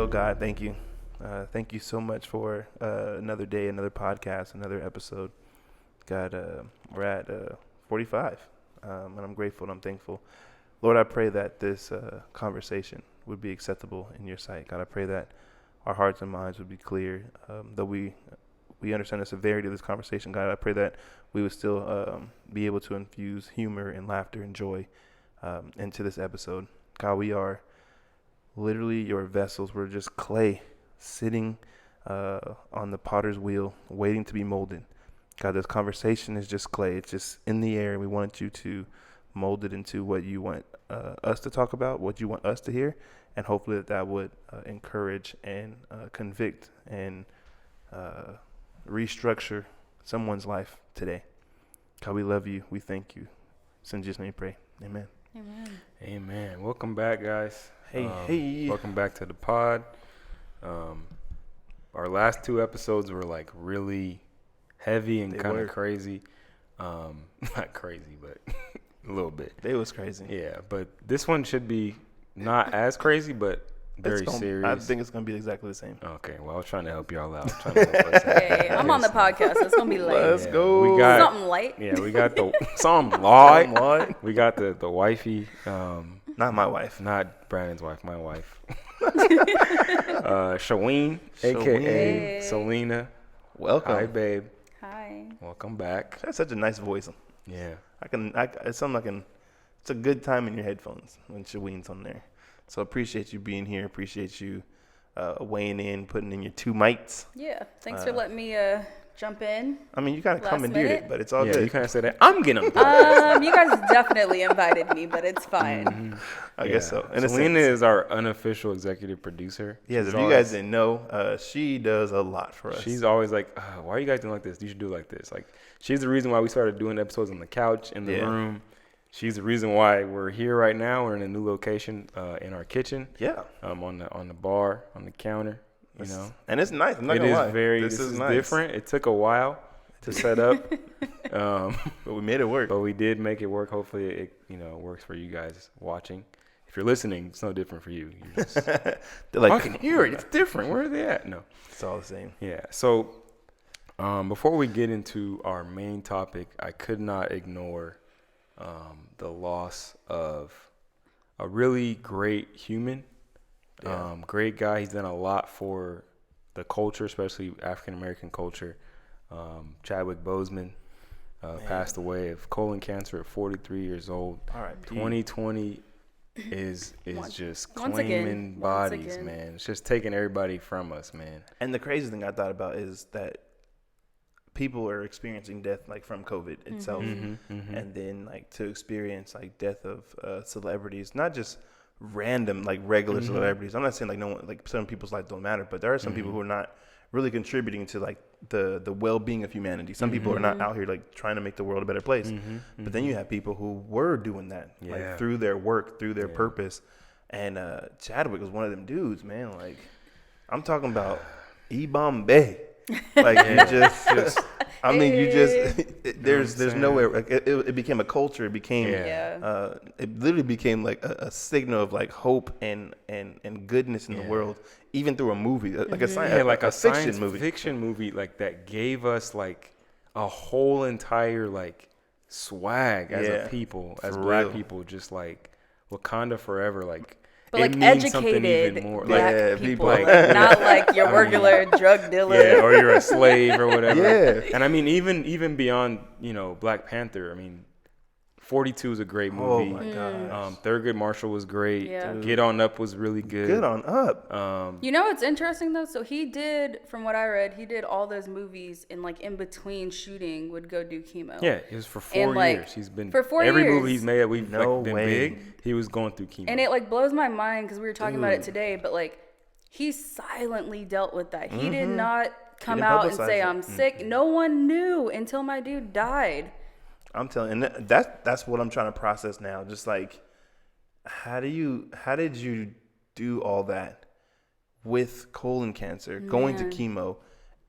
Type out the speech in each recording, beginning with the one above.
So God, thank you. Thank you so much for another day, another podcast, another episode. God, we're at 45, and I'm grateful and I'm thankful. Lord, I pray that this conversation would be acceptable in your sight. God, I pray that our hearts and minds would be clear, that we understand the severity of this conversation. God, I pray that we would still be able to infuse humor and laughter and joy into this episode. God, we are literally your vessels. We're just clay sitting on the potter's wheel, waiting to be molded. God, this conversation is just clay. It's just in the air. We want you to mold it into what you want us to talk about, what you want us to hear, and hopefully that would encourage and convict and restructure someone's life today. God, we love you. We thank you. So in Jesus' name we pray. Amen. Amen. Amen. Welcome back, guys. Hey. Welcome back to the pod. Our last two episodes were like really heavy and kind of crazy. Not crazy, but a little bit. It was crazy. Yeah, but this one should be not as crazy, but very serious. I think it's going to be exactly the same. Okay, well, I was trying to help y'all out. Hey, I'm on the podcast, so it's going to be light. Let's go. We got something light. Yeah, we got the something light. We got the wifey. Not my wife. Not Brandon's wife, my wife. Shaween, a.k.a. Selyna. Welcome. Hi, babe. Hi. Welcome back. That's such a nice voice. Yeah. It sounds like it's a good time in your headphones when Shaween's on there. So appreciate you being here. Appreciate you weighing in, putting in your two mites. Yeah. Thanks for letting me jump in. I mean, you kind of commandeered it, but it's all good. You kind of said that. I'm getting You guys definitely invited me, but it's fine. Mm-hmm. I guess so. Selyna is our unofficial executive producer. Yes, if you guys didn't know, she does a lot for us. She's always like, why are you guys doing like this? You should do like this. Like, she's the reason why we started doing episodes on the couch, in the room. She's the reason why we're here right now. We're in a new location in our kitchen. Yeah. On the bar, on the counter. You know, and it's nice. I'm not gonna lie. This is nice. Different. It took a while to set up, but we made it work. But we did make it work. Hopefully, it works for you guys watching. If you're listening, it's no different for you. You're just, They're like, I can hear it. It's different. Where are they at? No, it's all the same. Yeah. So, before we get into our main topic, I could not ignore the loss of a really great human. Great guy. He's done a lot for the culture, especially African American culture. Chadwick Boseman passed away of colon cancer at 43 years old. All right. 2020 is just claiming bodies, man. It's just taking everybody from us, man. And the crazy thing I thought about is that people are experiencing death like from COVID itself, and then like to experience like death of celebrities, not just random like regular celebrities. I'm not saying like no one, like some people's life don't matter, but there are some people who are not really contributing to like the well-being of humanity. Some people are not out here like trying to make the world a better place, but then you have people who were doing that like through their work, through their purpose. And Chadwick was one of them dudes, man. Like I'm talking about E-Bombay. Like you just I mean, you just there's nowhere. Like, it became a culture. It became it literally became like a signal of like hope and goodness in the world, even through a movie, like a science fiction movie like that gave us like a whole entire like swag as a people, as Black people, just like Wakanda forever, like. But like educated more. Black people, like, not like your regular drug dealer. Or you're a slave or whatever. Yeah. And I mean, even beyond, Black Panther, I mean, 42 is a great movie. Oh my gosh. Thurgood Marshall was great. Yeah. Get On Up was really good. Get On Up. What's interesting though? So he did, from what I read, he did all those movies and like in between shooting would go do chemo. Yeah, it was for 4 years. He's been for 4 every years. movie he's made that we've been way. big. He was going through chemo. And it like blows my mind because we were talking about it today, but like he silently dealt with that. He did not come out and say I'm sick. No one knew until my dude died. I'm telling you, and that's what I'm trying to process now. Just like, how did you do all that with colon cancer, going to chemo,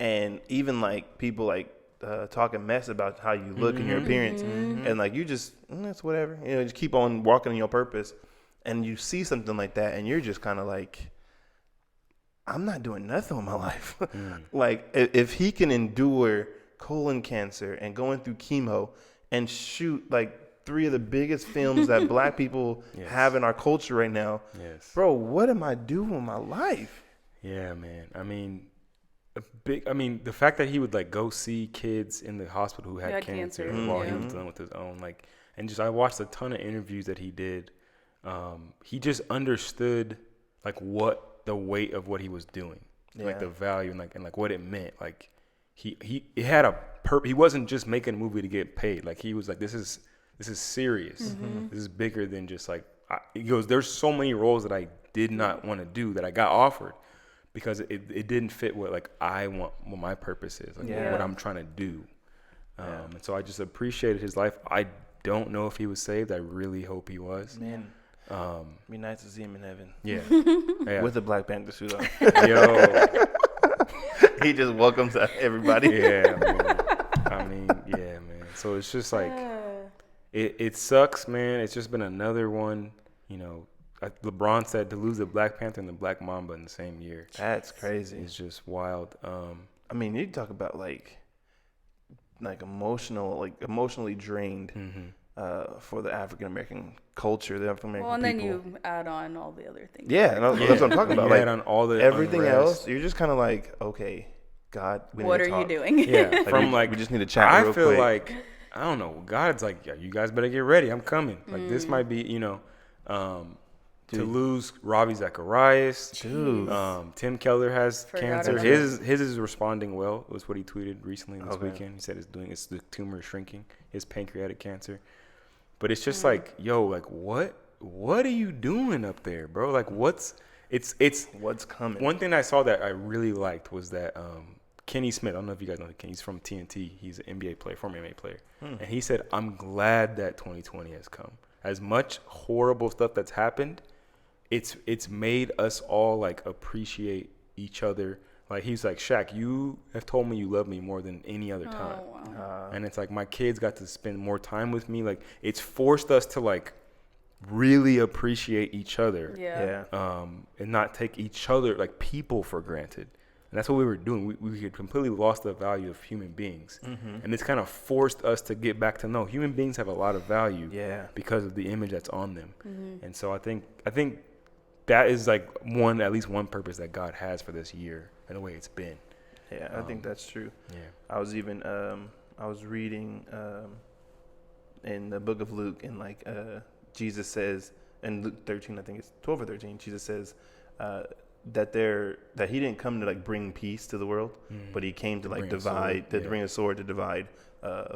and even like people like talking mess about how you look and your appearance, and like you just it's whatever, just keep on walking in your purpose, and you see something like that, and you're just kind of like, I'm not doing nothing with my life. Like, if he can endure colon cancer and going through chemo and shoot like 3 of the biggest films that black people have in our culture right now, bro, what am I doing with my life? Yeah, man. I mean, the fact that he would like go see kids in the hospital who had cancer while he was dealing with his own, like, and just I watched a ton of interviews that he did. He just understood like what the weight of what he was doing, like the value and what it meant. Like he had a he wasn't just making a movie to get paid. Like he was like, this is serious. This is bigger than just like, he goes, there's so many roles that I did not want to do that I got offered because it didn't fit what like I want, what my purpose is, like what I'm trying to do. And so I just appreciated his life. I don't know if he was saved. I really hope he was. Man, be nice to see him in heaven. Yeah. With a Black Panther suit on. Yo. He just welcomes everybody. Yeah, man. I mean, yeah, man. So it's just like, it sucks, man. It's just been another one, you know. LeBron said to lose the Black Panther and the Black Mamba in the same year. That's crazy. It's just wild. I mean, you talk about like emotionally drained for the African American culture, the African American people. Well, and then you add on all the other things. Yeah, that's what I'm talking about. You like add on all the everything unrest. else, you're just kind of like, okay, God, what are you doing? Yeah, we just need to chat. I feel like, I don't know. God's like, you guys better get ready. I'm coming. Like this might be, you know, to lose Ravi Zacharias. Dude. Tim Keller has cancer. about His is responding well. Was what he tweeted recently this weekend. He said it's the tumor is shrinking. His pancreatic cancer. But it's just like, yo, like what are you doing up there, bro? Like what's coming? One thing I saw that I really liked was that Kenny Smith, I don't know if you guys know Kenny, he's from TNT. He's an NBA player, former NBA player. And he said, I'm glad that 2020 has come. As much horrible stuff that's happened, it's made us all like appreciate each other. Like he's like, Shaq, you have told me you love me more than any other time. Wow. And it's like my kids got to spend more time with me. Like it's forced us to like really appreciate each other. And not take each other like people for granted. And that's what we were doing. We had completely lost the value of human beings. And it's kind of forced us to get back to know human beings have a lot of value because of the image that's on them. And so I think that is like at least one purpose that God has for this year and the way it's been. Yeah, I think that's true. Yeah. I was even I was reading in the book of Luke, and like Jesus says in Luke 13, I think it's 12 or 13, Jesus says that he didn't come to like bring peace to the world, but he came to like divide, bring a sword to divide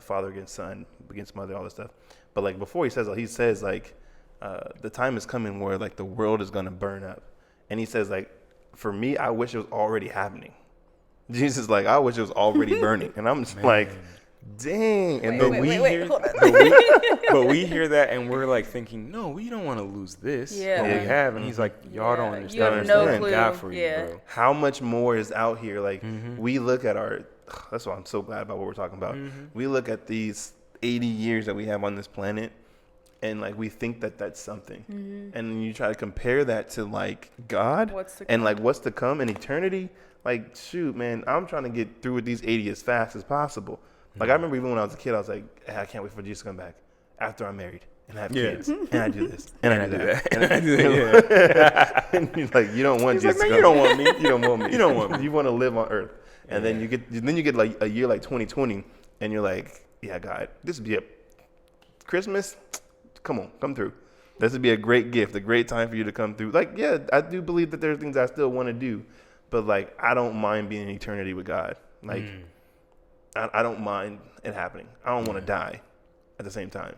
father against son, against mother, all this stuff. But like before he says that, he says like the time is coming where like the world is gonna burn up, and he says like, for me, I wish it was already happening. Jesus is like, I wish it was already burning, and I'm just like, dang. And but we hear that and we're like thinking, no, we don't want to lose this. What we have. And he's like, y'all don't understand. You have no clue. God for you, bro. How much more is out here? Like we look at that's why I'm so glad about what we're talking about. We look at these 80 years that we have on this planet, and like we think that that's something. And then you try to compare that to like God and like what's to come in eternity. Like, shoot, man, I'm trying to get through with these 80 as fast as possible. Like, I remember even when I was a kid, I was like, I can't wait for Jesus to come back after I'm married and I have kids. And I do this. And I do that. And I do that. And you're like, you don't want Jesus to come. You don't want me. You don't want me. You don't want me. You want to live on earth. And then you get like a year like 2020, and you're like, yeah, God, this would be a Christmas. Come on, come through. This would be a great gift, a great time for you to come through. Like, yeah, I do believe that there are things I still want to do, but like, I don't mind being in eternity with God. Like, I don't mind it happening. I don't want to die at the same time,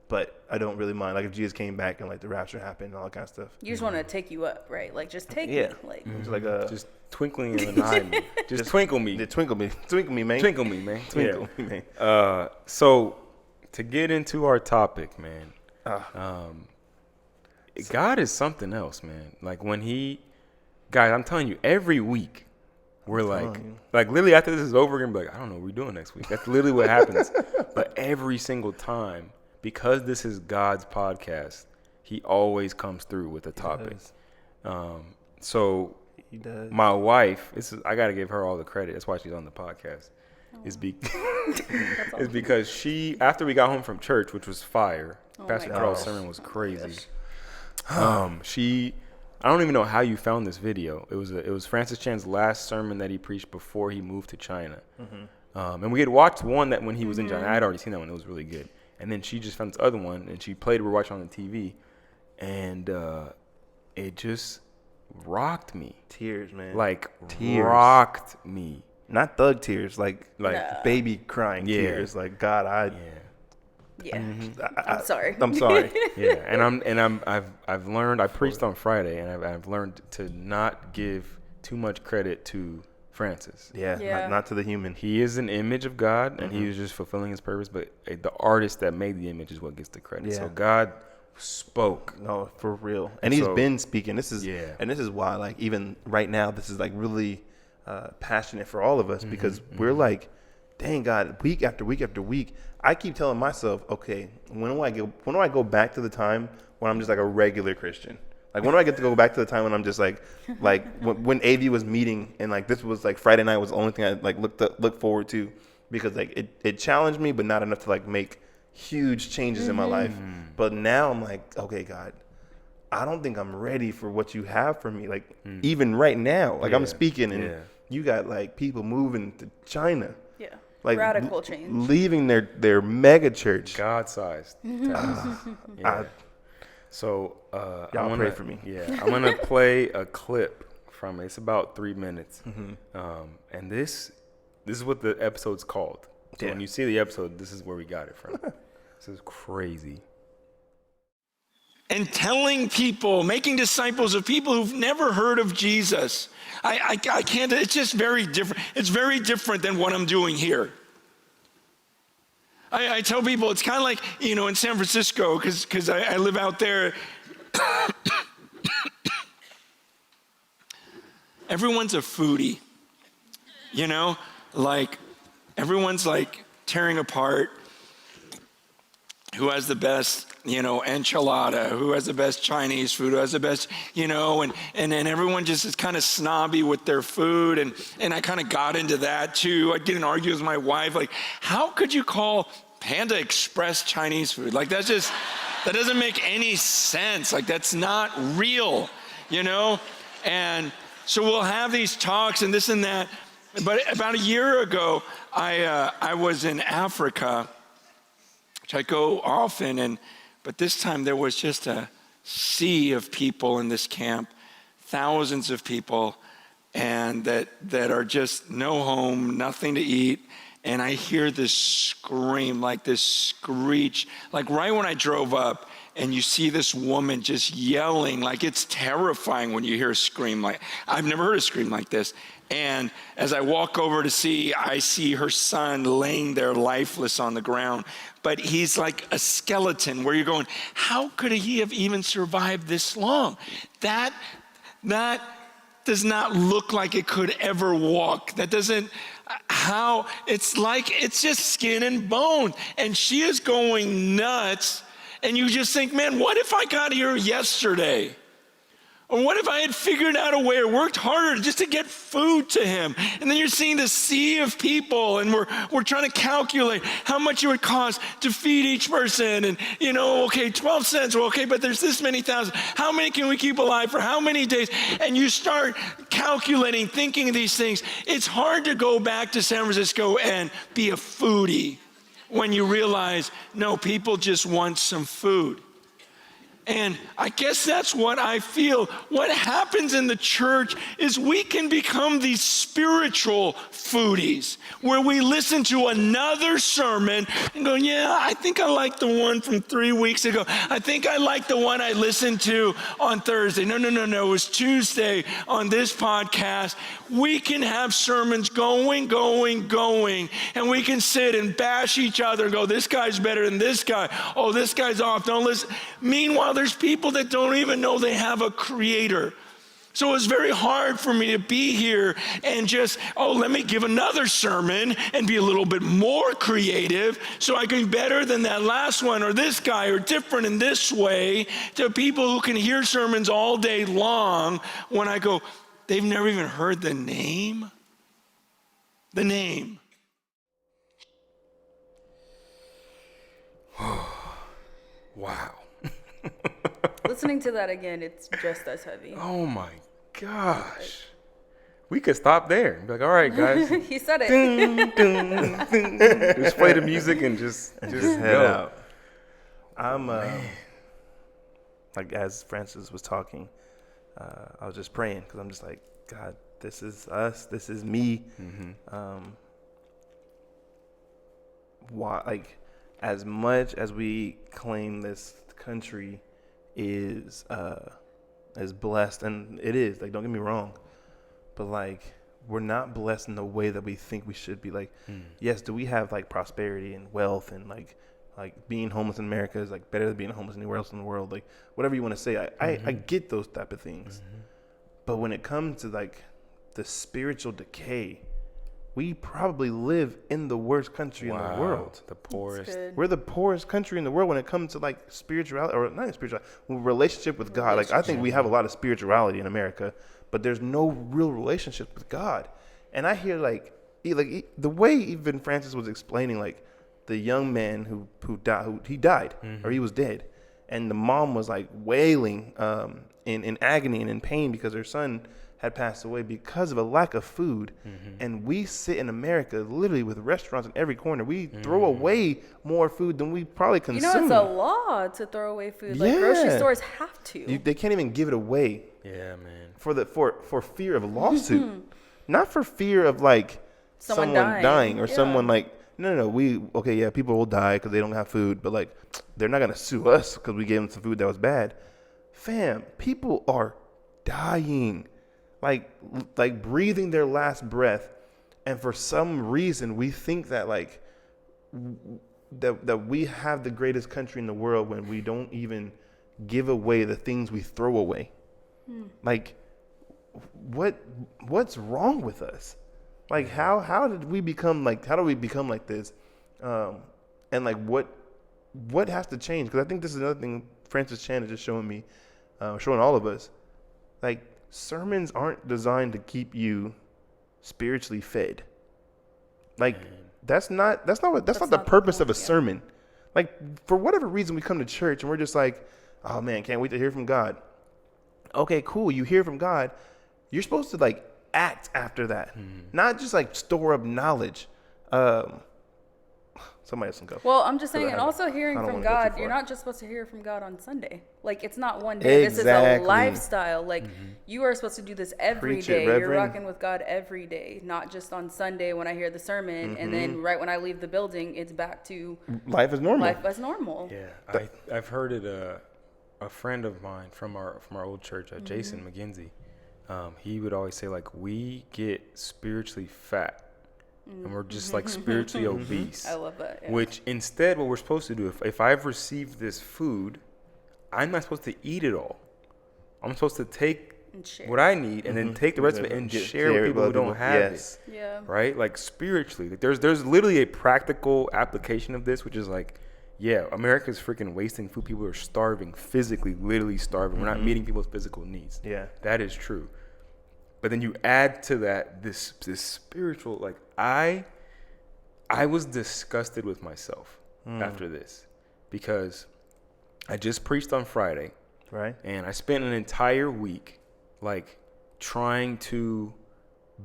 but I don't really mind. Like, if Jesus came back and like the rapture happened and all that kind of stuff. You just want to take you up, right? Like, just take me. Like, it's like just twinkling in the eye. Just twinkle me. Twinkle me, man. Twinkle me, man. So to get into our topic, man, God is something else, man. Like guys, I'm telling you, every week we're like literally after this is over, we're gonna be like, I don't know what we're doing next week. That's literally what happens. But every single time, because this is God's podcast, he always comes through with a topic. So He does. My wife, I got to give her all the credit. That's why she's on the podcast. It's because she, after we got home from church, which was fire, Pastor Carl's sermon was crazy. I don't even know how you found this video. It was Francis Chan's last sermon that he preached before he moved to China. And we had watched one that when he was in China. I had already seen that one. It was really good. And then she just found this other one, and she played. We were watching on the TV, and it just rocked me. Tears, man. Tears. Rocked me. Not thug tears, like baby crying Yeah. tears. Like, God, Yeah. I'm sorry. I'm sorry. Yeah, I've learned. I preached on Friday, and I've learned to not give too much credit to Francis. Yeah. Not to the human. He is an image of God, and he was just fulfilling his purpose. But the artist that made the image is what gets the credit. Yeah. So God spoke. No, for real. And he's been speaking. This is why, like, even right now, this is like really passionate for all of us because we're like, dang, God, week after week after week, I keep telling myself, okay, when do I go back to the time when I'm just like a regular Christian? Like, when do I get to go back to the time when I'm just like when AV was meeting and like this was like Friday night was the only thing I like looked forward to because like it challenged me, but not enough to like make huge changes in my life. But now I'm like, okay, God, I don't think I'm ready for what you have for me. Like even right now, like I'm speaking and you got like people moving to China. Yeah. Like radical change. Leaving their mega church. God-sized. So y'all pray for me. Yeah, I'm gonna play a clip from it. It's about 3 minutes, and this is what the episode's called. So when you see the episode, this is where we got it from. This is crazy. And telling people, making disciples of people who've never heard of Jesus. I can't, it's just very different. It's very different than what I'm doing here. I tell people, it's kind of like, in San Francisco, because I live out there. Everyone's a foodie, like everyone's like tearing apart who has the best, enchilada, who has the best Chinese food, who has the best, and everyone just is kind of snobby with their food. And I kind of got into that too. I'd get in arguments with my wife, like, how could you call Panda Express Chinese food? Like, that doesn't make any sense. Like, that's not real, And so we'll have these talks and this and that. But about a year ago, I was in Africa, which I go often, but this time there was just a sea of people in this camp, thousands of people, and that are just no home, nothing to eat. And I hear this scream, like this screech, like right when I drove up, and you see this woman just yelling, like it's terrifying when you hear a scream. Like, I've never heard a scream like this. And as I walk over to see, I see her son laying there lifeless on the ground. But he's like a skeleton where you're going, how could he have even survived this long? That does not look like it could ever walk. That doesn't, it's like, it's just skin and bone. And she is going nuts. And you just think, man, what if I got here yesterday? Or what if I had figured out a way or worked harder just to get food to him? And then you're seeing this sea of people, and we're trying to calculate how much it would cost to feed each person. And, okay, 12 cents. Well, okay, but there's this many thousand. How many can we keep alive for how many days? And you start calculating, thinking of these things. It's hard to go back to San Francisco and be a foodie when you realize, no, people just want some food. And I guess that's what I feel. What happens in the church is we can become these spiritual foodies where we listen to another sermon and go, yeah, I think I like the one from 3 weeks ago. I think I like the one I listened to on Thursday. No. It was Tuesday on this podcast. We can have sermons going, and we can sit and bash each other and go, this guy's better than this guy. Oh, this guy's off. Don't listen. Meanwhile, there's people that don't even know they have a creator. So it's very hard for me to be here and just, let me give another sermon and be a little bit more creative so I can be better than that last one or this guy or different in this way, to people who can hear sermons all day long when I go, They've never even heard the name. The name. Wow. Listening to that again, it's just as heavy. Oh my gosh. We could stop there and be like, all right, guys. He said it. Ding, ding, ding. Just play the music and just head go. out. I'm like, as Francis was talking, I was just praying because I'm just like, God, this is us. This is me. Why, like, as much as we claim this country is blessed, and it is, like, don't get me wrong, but like, we're not blessed in the way that we think we should be. Like, yes, do we have like prosperity and wealth, and like being homeless in America is like better than being homeless anywhere else in the world, like whatever you want to say. I get those type of things, but when it comes to like the spiritual decay, we probably live in the worst country in the world. The poorest. We're the poorest country in the world when it comes to like spirituality, or not spirituality, relationship with God. Like, I think we have a lot of spirituality in America, but there's no real relationship with God. And I hear like the way even Francis was explaining, like the young man who died, or he was dead, and the mom was like wailing in agony and in pain because her son had passed away because of a lack of food. And we sit in America literally with restaurants in every corner. We throw away more food than we probably consume. You know, it's a law to throw away food. Like, grocery stores have to. They can't even give it away. Yeah, man. For fear of lawsuit, not for fear of like someone dying or someone like, no, people will die because they don't have food, but like, they're not gonna sue us because we gave them some food that was bad. Fam, people are dying, like breathing their last breath, and for some reason we think that like that we have the greatest country in the world when we don't even give away the things we throw away. Like, what's wrong with us? Like, how do we become like this? And like, what has to change? Because I think this is another thing Francis Chan is just showing me, showing all of us. Like, sermons aren't designed to keep you spiritually fed. Like, that's not the purpose of a sermon. Like, for whatever reason, we come to church and we're just like, oh man, can't wait to hear from God. Okay, cool. You hear from God. You're supposed to like act after that, not just like store up knowledge. Somebody else can go. Well, I'm just saying, and also hearing from God, you're not just supposed to hear from God on Sunday. Like, it's not one day. Exactly. This is a lifestyle. Like, you are supposed to do this every day. You're rocking with God every day, not just on Sunday when I hear the sermon, and then right when I leave the building, it's back to life as normal. Life as normal. Yeah, I've heard it. A friend of mine from our old church, Jason McGinsey, he would always say, like, we get spiritually fat. And we're just like spiritually obese. I love that. Yeah. Which instead, what we're supposed to do, if I've received this food, I'm not supposed to eat it all. I'm supposed to take what I need and then take the rest of it and share with people who don't have it. Yeah. Right? Like, spiritually. Like, there's literally a practical application of this, which is like, yeah, America's freaking wasting food. People are starving, physically, literally starving. We're not meeting people's physical needs. Yeah. That is true. But then you add to that this spiritual, like, I was disgusted with myself after this, because I just preached on Friday, right? And I spent an entire week like trying to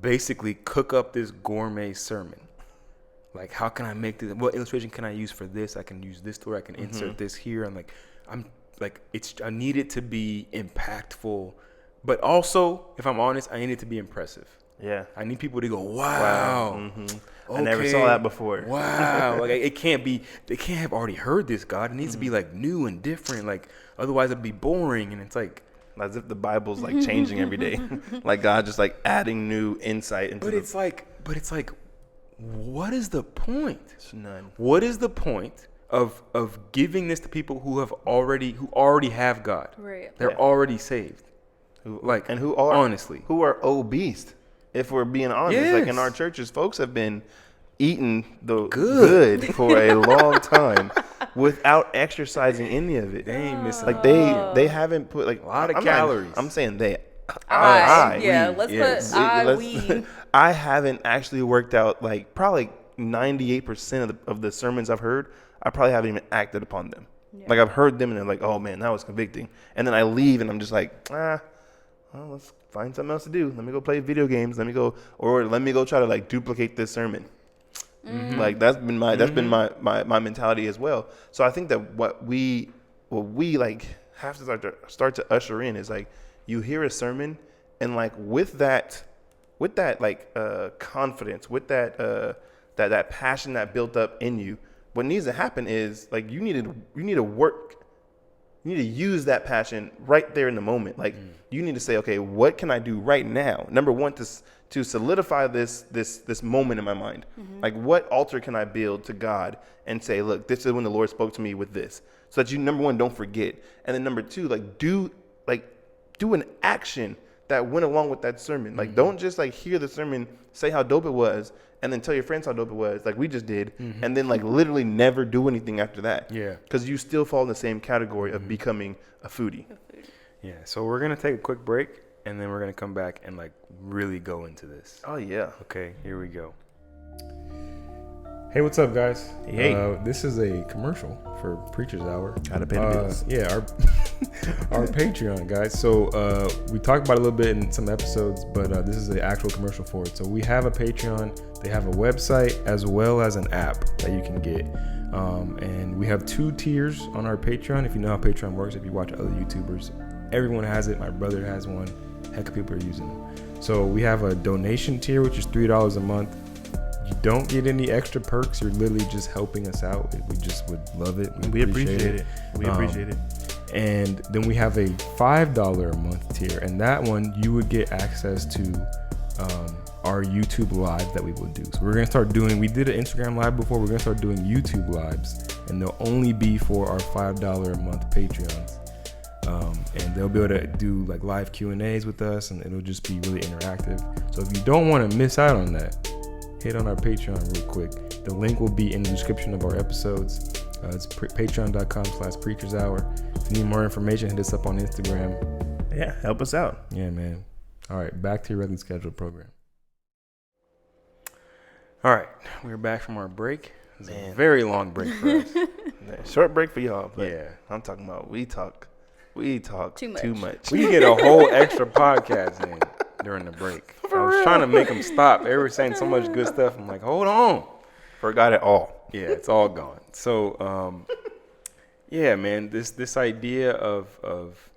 basically cook up this gourmet sermon. Like, how can I make this? What illustration can I use for this? I can use this story. I can insert this here. I need it to be impactful. But also, if I'm honest, I need it to be impressive. Yeah. I need people to go, wow. Okay. I never saw that before. Wow. Like, they can't have already heard this, God. It needs to be like new and different. Like, otherwise it'd be boring. And it's like, as if the Bible's like changing every day. Like, God just like adding new insight into it's like, what is the point? It's none. What is the point of giving this to people who already have God? Right. They're already saved. Who are obese, if we're being honest. Yes. Like, in our churches, folks have been eating the good for a long time without exercising any of it. They ain't missing. Like, they haven't put like a lot of calories. I'm saying they. We. I haven't actually worked out like probably 98% of the sermons I've heard. I probably haven't even acted upon them. Yeah. Like I've heard them and they're like, oh man, that was convicting. And then I leave and I'm just like, well, let's find something else to do. Let me go play video games. Let me go try to like duplicate this sermon. Mm-hmm. Like that's been my mentality as well. So I think that what we like have to start to usher in is like you hear a sermon and like with that like confidence, with that passion that built up in you, what needs to happen is like you need to use that passion right there in the moment. Like you need to say, okay, what can I do right now? Number one, to solidify this moment in my mind. Mm-hmm. Like what altar can I build to God and say, look, this is when the Lord spoke to me with this. So that you, number one, don't forget. And then number two, like do an action that went along with that sermon. Like don't just like hear the sermon, say how dope it was, and then tell your friends how dope it was, like we just did, and then like literally never do anything after that. Yeah. Because you still fall in the same category of becoming a foodie. Yeah. So we're gonna take a quick break, and then we're gonna come back and like really go into this. Oh yeah. Okay. Here we go. Hey, what's up, guys? Hey. This is a commercial for Preacher's Hour. Gotta pay the bills. Yeah, our Patreon, guys. So we talked about it a little bit in some episodes, but this is the actual commercial for it. So we have a Patreon. They have a website as well as an app that you can get. And we have 2 tiers on our Patreon. If you know how Patreon works, if you watch other YouTubers, everyone has it. My brother has one. Heck of people are using them. So we have a donation tier, which is $3 a month. You don't get any extra perks. You're literally just helping us out. We just would love it. We appreciate it. We appreciate it. And then we have a $5 a month tier, and that one you would get access to our YouTube live that we will do. So we're gonna start doing. We did an Instagram live before. We're gonna start doing YouTube lives, and they'll only be for our $5 a month Patreons. And they'll be able to do like live Q&As with us, and it'll just be really interactive. So if you don't want to miss out on that, hit on our Patreon real quick. The link will be in the description of our episodes. It's patreon.com/preachershour. If you need more information, hit us up on Instagram. Yeah, help us out. Yeah, man. All right, back to your regularly scheduled program. All right, we're back from our break. It was a very long break for us. Short break for y'all, but yeah, I'm talking about we talk too much. We get a whole extra podcast in during the break. I was trying to make them stop. They were saying so much good stuff. I'm like, hold on. Forgot it all. Yeah, it's all gone. So, yeah, man, this idea of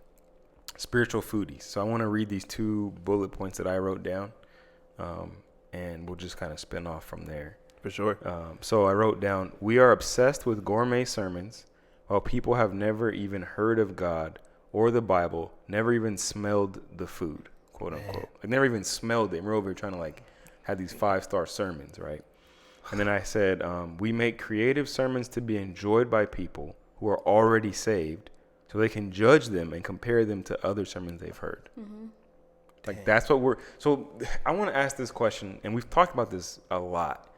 spiritual foodies. So I want to read these 2 bullet points that I wrote down, and we'll just kind of spin off from there. For sure. So I wrote down, we are obsessed with gourmet sermons while people have never even heard of God or the Bible, never even smelled the food, quote unquote. Like never even smelled it. And we're over here trying to like have these 5-star sermons, right? And then I said, we make creative sermons to be enjoyed by people who are already saved so they can judge them and compare them to other sermons they've heard. Mm-hmm. Like that's what so I want to ask this question, and we've talked about this a lot.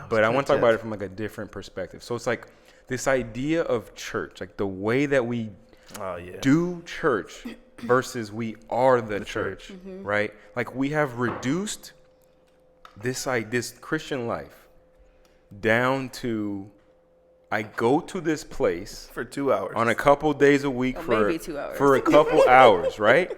But I want to talk about it from like a different perspective. So it's like this idea of church, like the way that we do church versus we are the church, right? Like we have reduced this Christian life down to I go to this place for 2 hours on a couple days a week maybe 2 hours for a couple hours, right?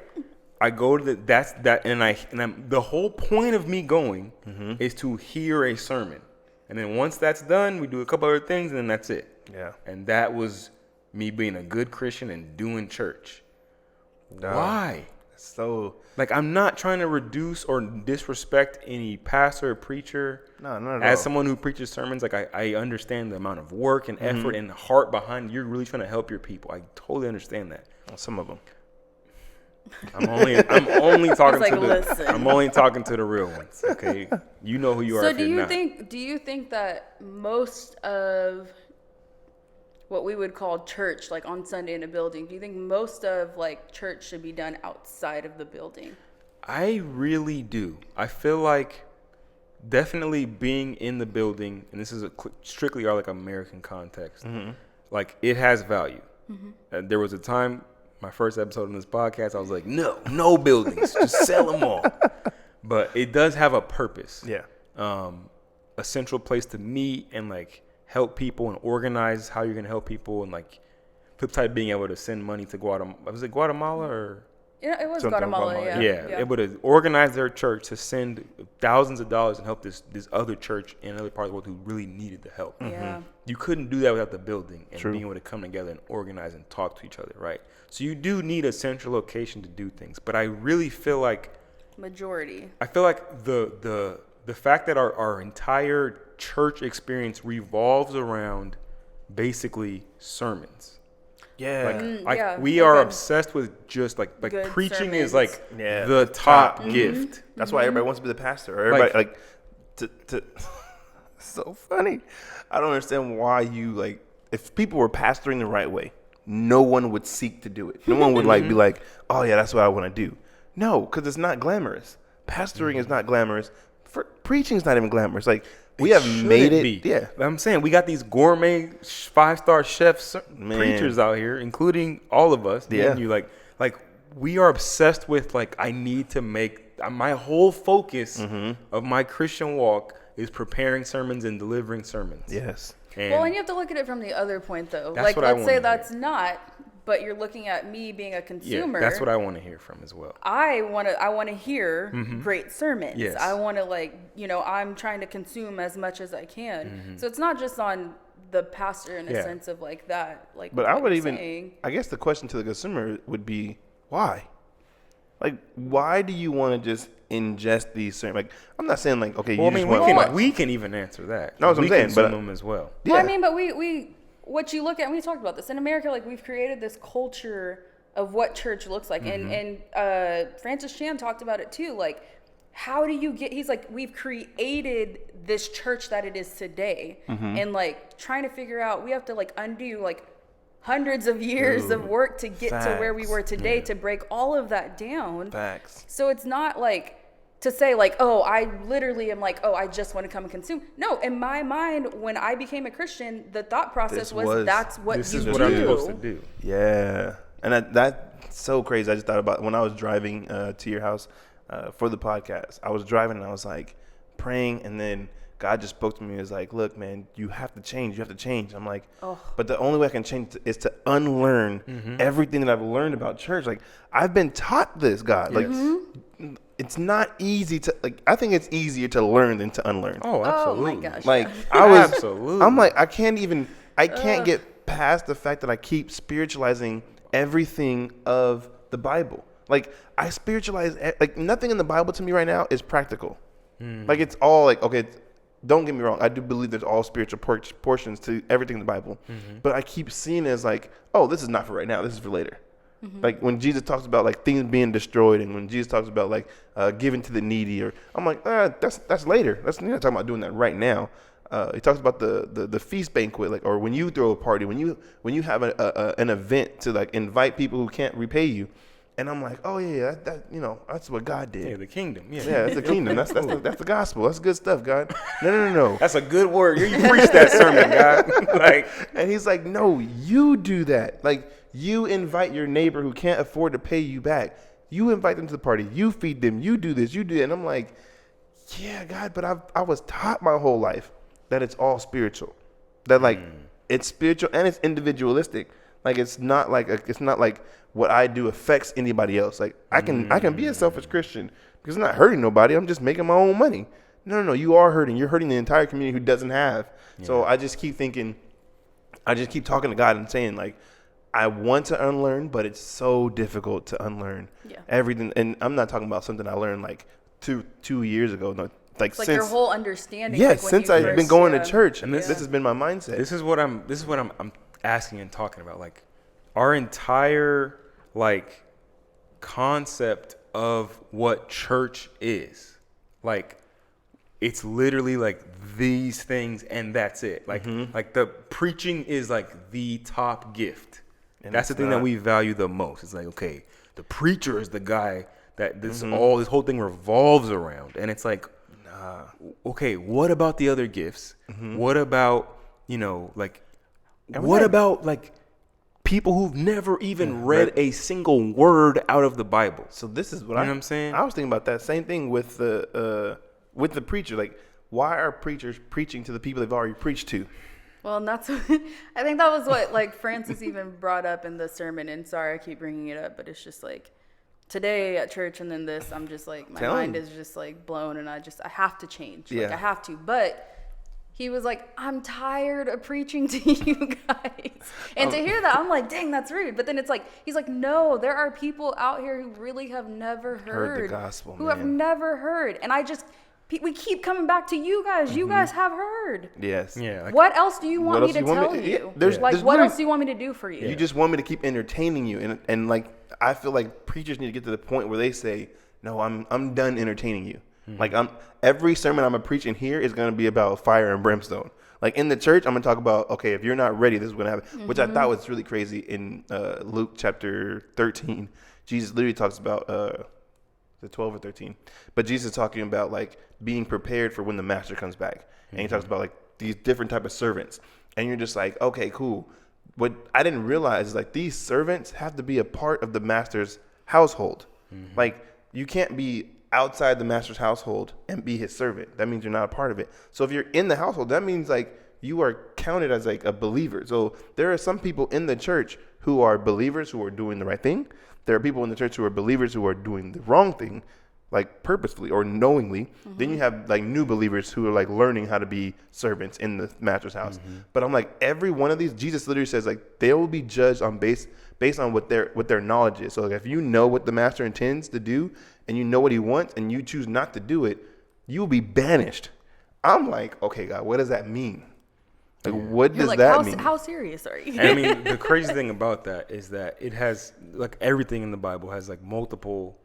I go to the whole point of me going is to hear a sermon, and then once that's done, we do a couple other things, and then that's it. Yeah, and that was me being a good Christian and doing church. Why? So, like, I'm not trying to reduce or disrespect any pastor or preacher. No, not at all. As someone who preaches sermons, like I understand the amount of work and effort and heart behind. You're really trying to help your people. I totally understand that. Well, some of them. I'm only talking like, to listen. I'm only talking to the real ones. Okay, you know who you are. So do you think that most of what we would call church, like on Sunday in a building, do you think most of like church should be done outside of the building? I really do. I feel like definitely being in the building, and this is strictly our like American context, like it has value. There was a time my first episode in this podcast, I was like, no buildings, just sell them all. But it does have a purpose. Yeah. A central place to meet and like help people and organize how you're gonna help people, and like flip side being able to send money to Guatemala. Was it Guatemala or? Yeah, it was Guatemala. Yeah, able to organize their church to send thousands of dollars and help this other church in another part of the world who really needed the help. Yeah. You couldn't do that without the building and True. being able to come together and organize and talk to each other, right? So you do need a central location to do things. But I really feel like the fact that our entire church experience revolves around basically sermons. Yeah. We are obsessed with just like preaching sermons. Is like the top gift. That's why everybody wants to be the pastor. Or everybody so funny. I don't understand why you like, if people were pastoring the right way, no one would seek to do it. No one would like be like, oh yeah, that's what I want to do. No, because it's not glamorous. Pastoring is not glamorous. Preaching is not even glamorous. Like, we have made it. Be. Yeah. I'm saying we got these gourmet 5-star chefs, preachers out here, including all of us. Yeah. And you like we are obsessed with like, I need to make my whole focus of my Christian walk is preparing sermons and delivering sermons. Yes. And you have to look at it from the other point though. That's like, what I let's say wanna that's not, but you're looking at me being a consumer. Yeah, that's what I want to hear from as well. I want to hear great sermons. Yes. I want to I'm trying to consume as much as I can. So it's not just on the pastor in a sense of like that. Like, but I would I guess the question to the consumer would be, why? Like, why do you want to just ingest these sermons? Like, I'm not saying like, okay, we can even answer that. No, that's what I'm saying, but them as well. Yeah. Well, I mean, but we what you look at, and we talked about this in America, like we've created this culture of what church looks like. And Francis Chan talked about it too. Like, how do you he's like, we've created this church that it is today. And like trying to figure out, we have to like undo like hundreds of years of work to get to where we were today, to break all of that down. Facts. So it's not like to say like, oh, I literally am like, oh, I just want to come and consume. No, in my mind, when I became a Christian, the thought process was that's what this you is do. what I'm supposed to do. Yeah. And that's so crazy. I just thought about when I was driving to your house for the podcast. I was driving and I was like praying, and then God just spoke to me and was like, look, man, you have to change. You have to change. I'm like, but the only way I can change is to unlearn everything that I've learned about church. Like, I've been taught this, God. Like, it's not easy to, like, I think it's easier to learn than to unlearn. Oh, absolutely. Oh, my gosh. Like, Absolutely. I'm like, I can't get past the fact that I keep spiritualizing everything of the Bible. Like, I spiritualize, like, nothing in the Bible to me right now is practical. Like, it's all like, okay, don't get me wrong. I do believe there's all spiritual portions to everything in the Bible. But I keep seeing it as like, oh, this is not for right now. This is for later. Like when Jesus talks about like things being destroyed, and when Jesus talks about like giving to the needy, or I'm like, that's later. You're not talking about doing that right now. He talks about the feast banquet, like, or when you throw a party, when you have an event to like invite people who can't repay you. And I'm like, oh yeah, that's what God did. Yeah, the kingdom. Yeah, that's the kingdom. That's the gospel. That's good stuff, God. No. That's a good word. You preach that sermon, God. Like, and he's like, no, you do that. Like, you invite your neighbor who can't afford to pay you back. You invite them to the party. You feed them. You do this. You do that. And I'm like, yeah, God, but I was taught my whole life that it's all spiritual. That like it's spiritual and it's individualistic. Like, it's not like what I do affects anybody else. Like, I can be a selfish Christian because I'm not hurting nobody. I'm just making my own money. No, you are hurting. You're hurting the entire community who doesn't have. Yeah. So I just keep talking to God and saying, like, I want to unlearn, but it's so difficult to unlearn everything. And I'm not talking about something I learned like two years ago. No, like, since your whole understanding. Yes, since I've been going to church, and this has been my mindset. This is what I'm asking and talking about. Like, our entire like concept of what church is, like, it's literally like these things and that's it. Like, like the preaching is like the top gift. And that's the thing that we value the most. It's like, okay, the preacher is the guy that this whole thing revolves around. And it's like, okay, what about the other gifts? What about, like, what about like people who've never even read a single word out of the Bible. So this is what you know what I'm saying? I was thinking about that same thing with the preacher. Like, why are preachers preaching to the people they've already preached to? Well, and that's what, I think that was what like Francis even brought up in the sermon. And sorry, I keep bringing it up, but it's just like today at church and then this, I'm just like, my mind is just like blown, and I have to change. Like I have to. But he was like, I'm tired of preaching to you guys. And to hear that, I'm like, dang, that's rude. But then it's like, he's like, no, there are people out here who really have never heard the gospel, who have never heard. And we keep coming back to you guys. You guys have heard. Yes. Yeah. Like, what else do you want me to tell you? What else do you want me to do for you? You just want me to keep entertaining you. And like, I feel like preachers need to get to the point where they say, no, I'm done entertaining you. Like every sermon I'm preaching here is going to be about fire and brimstone. Like in the church, I'm going to talk about, okay, if you're not ready, this is going to happen, which I thought was really crazy in Luke chapter 13. Jesus literally talks about the 12 or 13, but Jesus is talking about like being prepared for when the master comes back. And he talks about like these different type of servants. And you're just like, okay, cool. What I didn't realize is like these servants have to be a part of the master's household. Like you can't be outside the master's household and be his servant. That means you're not a part of it. So if you're in the household, that means like you are counted as like a believer. So there are some people in the church who are believers who are doing the right thing. There are people in the church who are believers who are doing the wrong thing, like purposefully or knowingly. Then you have like new believers who are like learning how to be servants in the master's house. But I'm like, every one of these, Jesus literally says like they will be judged on based on what their knowledge is. So like, if you know what the master intends to do and you know what he wants and you choose not to do it, you will be banished. I'm like, okay, God, what does that mean? Like, what does that mean? How serious are you? And I mean, the crazy thing about that is that it has, like everything in the Bible has like multiple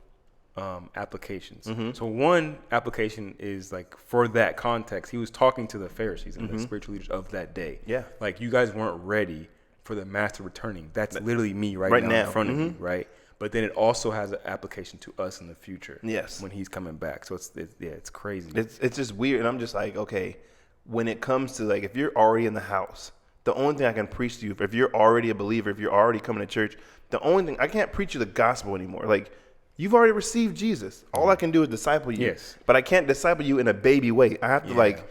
applications. So one application is like for that context, he was talking to the Pharisees and the spiritual leaders of that day. Yeah. Like you guys weren't ready for the master returning. That's literally me right now in front of you, right? But then it also has an application to us in the future. Yes. When he's coming back. So it's crazy. It's just weird. And I'm just like, okay, when it comes to like, if you're already in the house, the only thing I can preach to you, if you're already a believer, if you're already coming to church, the only thing, I can't preach you the gospel anymore. Like, you've already received Jesus. All I can do is disciple you. Yes. But I can't disciple you in a baby way. I have to like,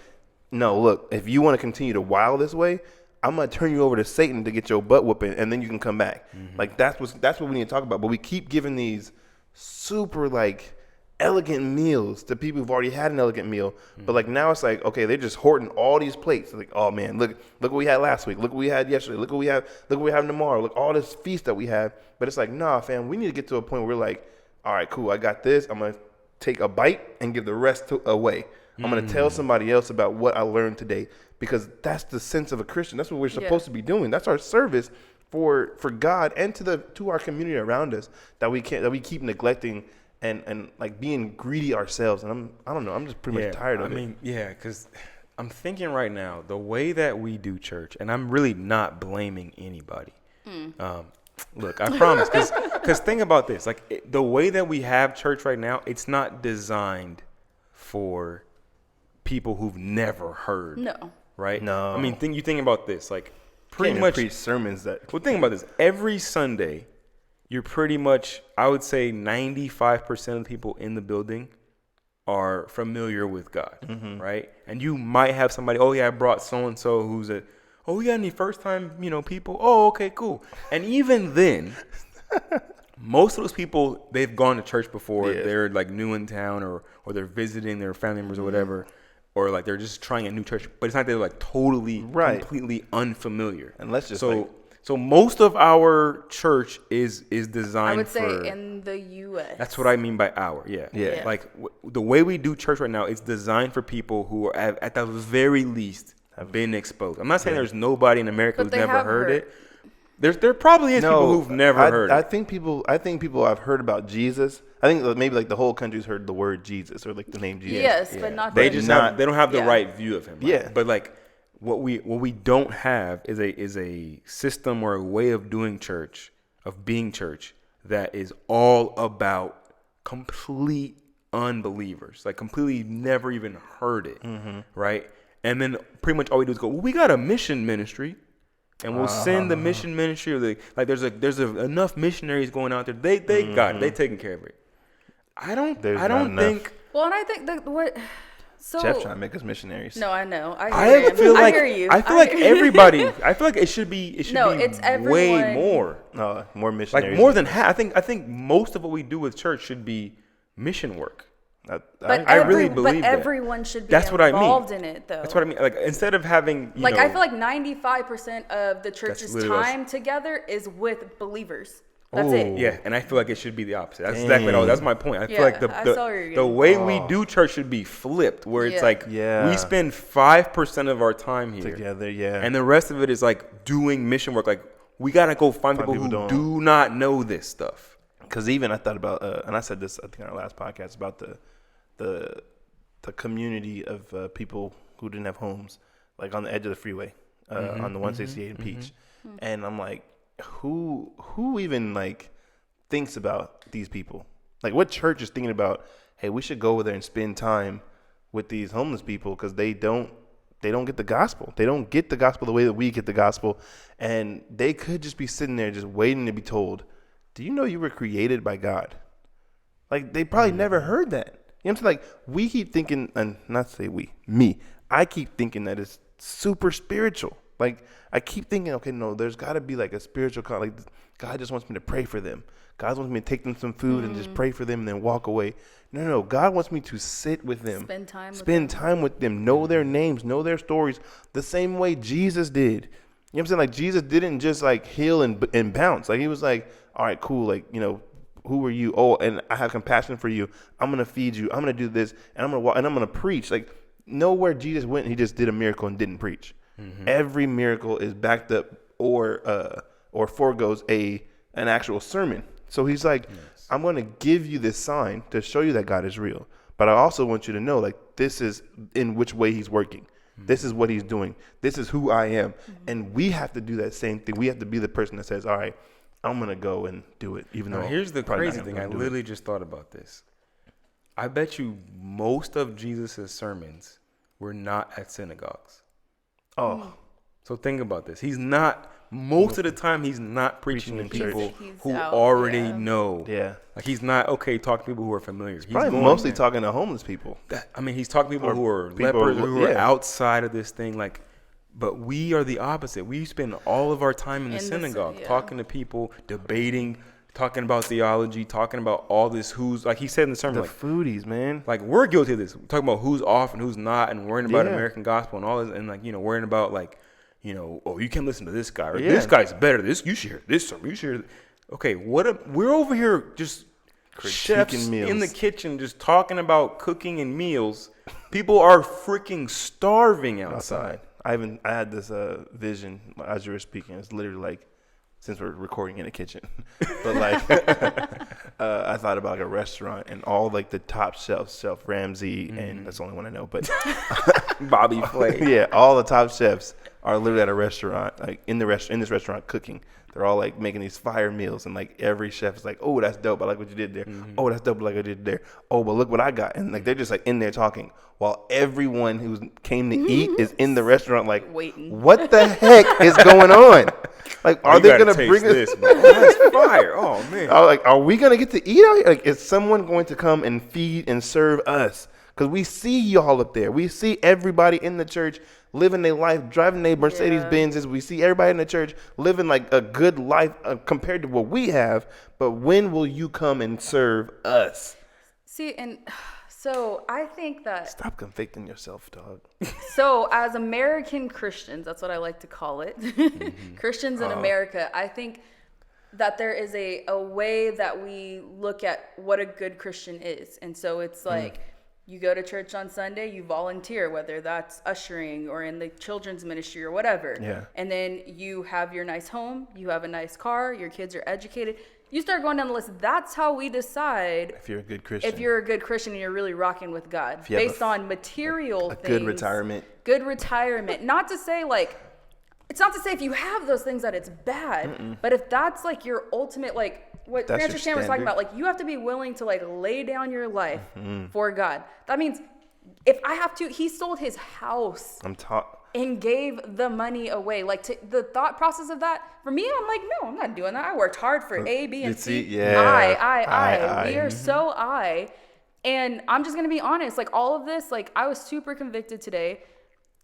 no, look, if you want to continue to wow this way, I'm going to turn you over to Satan to get your butt whooping, and then you can come back. Like, that's what we need to talk about. But we keep giving these super, like, elegant meals to people who've already had an elegant meal. But, like, now it's like, okay, they're just hoarding all these plates. Like, oh, man, look what we had last week. Look what we had yesterday. Look what we have tomorrow. Look, all this feast that we have. But it's like, nah, fam, we need to get to a point where we're like, all right, cool, I got this. I'm going to take a bite and give the rest away. I'm going to tell somebody else about what I learned today, because that's the sense of a Christian. That's what we're supposed to be doing. That's our service for God and to our community around us that we keep neglecting and like being greedy ourselves. And I don't know. I'm just pretty much tired of it. I mean, because I'm thinking right now, the way that we do church, and I'm really not blaming anybody. Look, I promise, because think about this. Like the way that we have church right now, it's not designed for people who've never heard. No. Right? No. I mean, you think about this. Like, pretty much preach sermons that. Well, think about this. Every Sunday, you're pretty much, I would say, 95% of the people in the building are familiar with God, right? And you might have somebody. Oh yeah, I brought so and so who's oh, we got any first time people? Oh, okay, cool. And even then. Most of those people, they've gone to church before. Yeah. They're like new in town, or they're visiting their family members or whatever, or like they're just trying a new church. But it's not they're like totally, completely unfamiliar. And let's just so most of our church is designed. I would say in the U.S. That's what I mean by our. Yeah. Like the way we do church right now is designed for people who are at the very least have been exposed. I'm not saying there's nobody in America who's never heard it. There probably is people who've never heard it. I think people have heard about Jesus. I think maybe like the whole country's heard the word Jesus or like the name Jesus. Yes, but not. They don't have the right view of him. Right? Yeah, but like what we don't have is a system or a way of doing church, of being church, that is all about complete unbelievers, like completely never even heard it, right? And then pretty much all we do is go, well, we got a mission ministry. And we'll send the mission ministry, or there's enough missionaries going out there. They got it. They taking care of it. I don't think. Well, and I think that what. So, Chef's trying to make us missionaries. No, I know. I feel like everybody. I feel like it should be. It's everyone. Way more. No, more missionaries. Like more than half. I think most of what we do with church should be mission work. I really believe that. But everyone should be That's involved in it, though. That's what I mean. Like instead of having, I feel like 95% of the church's time together is with believers. That's it. Yeah, and I feel like it should be the opposite. That's exactly that's my point. I feel like the way we do church should be flipped, where it's like we spend 5% of our time here together, and the rest of it is like doing mission work. Like we gotta go find people who do not know this stuff. Because even I thought about, and I said this I think on our last podcast about the community of people who didn't have homes, like on the edge of the freeway, on the 168 in Peach, and I'm like, who even like thinks about these people? Like, what church is thinking about, hey, we should go over there and spend time with these homeless people because they don't get the gospel. They don't get the gospel the way that we get the gospel, and they could just be sitting there just waiting to be told, do you know you were created by God? Like, they probably never heard that. You know what I'm saying? Like, we keep thinking, and not to say me, I keep thinking that it's super spiritual. Like, I keep thinking, okay, no, there's got to be like a spiritual, like God just wants me to pray for them. God wants me to take them some food and just pray for them and then walk away. No, God wants me to sit with them. Spend time with them. Know their names, know their stories the same way Jesus did. You know what I'm saying? Like, Jesus didn't just like heal and bounce. Like, he was like, all right, cool. Like, who are you? Oh, and I have compassion for you. I'm going to feed you. I'm going to do this. And I'm going to walk and I'm going to preach. Like, nowhere Jesus went, he just did a miracle and didn't preach. Every miracle is backed up or foregoes an actual sermon. So he's like, I'm going to give you this sign to show you that God is real. But I also want you to know, like, this is in which way he's working. This is what he's doing. This is who I am. And we have to do that same thing. We have to be the person that says, all right, I'm going to go and do it. Even though here's the crazy thing. I literally just thought about this. I bet you most of Jesus' sermons were not at synagogues. Oh, so think about this. He's not, most of the time, he's not preaching to people who already know. Yeah. Like, he's not, talking to people who are familiar. He's probably mostly talking to homeless people. He's talking to people who are lepers, who are outside of this thing. Like, but we are the opposite. We spend all of our time in the synagogue talking to people, debating, talking about theology, talking about all this who's, like he said in the sermon. The foodies, man. Like, we're guilty of this. We're talking about who's off and who's not and worrying about American gospel and all this. And, like, worrying about, like, oh, you can't listen to this guy. Or this guy's better. You should hear this sermon. You should hear. Okay, we're over here just chefs meals in the kitchen just talking about cooking and meals. People are freaking starving outside. I had this vision as you were speaking. It's literally like, since we're recording in a kitchen, but like I thought about like a restaurant and all like the top chef Ramsay, and that's the only one I know, but Bobby Flay. Yeah, all the top chefs are literally at a restaurant, like in this restaurant cooking. They're all like making these fire meals, and like every chef is like, oh, that's dope. I like what you did there. Oh, that's dope. I like what you did there. Oh, but look what I got. And like they're just like in there talking while everyone who came to eat is in the restaurant like waiting. What the heck is going on? Like, are they gonna bring this? Oh, that's fire! Oh man! Like, are we gonna get to eat out here? Like, is someone going to come and feed and serve us? Because we see y'all up there. We see everybody in the church living their life, driving their Mercedes Benzes. We see everybody in the church living like a good life compared to what we have. But when will you come and serve us? See, and so I think that... Stop convicting yourself, dog. So as American Christians, that's what I like to call it, Christians in America, I think that there is a way that we look at what a good Christian is. And so it's like... You go to church on Sunday, you volunteer, whether that's ushering or in the children's ministry or whatever. Yeah. And then you have your nice home, you have a nice car, your kids are educated. You start going down the list. That's how we decide if you're a good Christian. If you're a good Christian and you're really rocking with God. Based on material things. Good retirement. Good retirement. Not to say like, it's not to say if you have those things that it's bad, but if that's like your ultimate, like what Rancher Shan was talking about, like you have to be willing to like lay down your life for God. That means If I have to, he sold his house. And gave the money away. Like, the thought process of that, for me, I'm like, no, I'm not doing that. I worked hard for A, B, and C. Yeah. We are so I. And I'm just going to be honest. Like, all of this, like, I was super convicted today.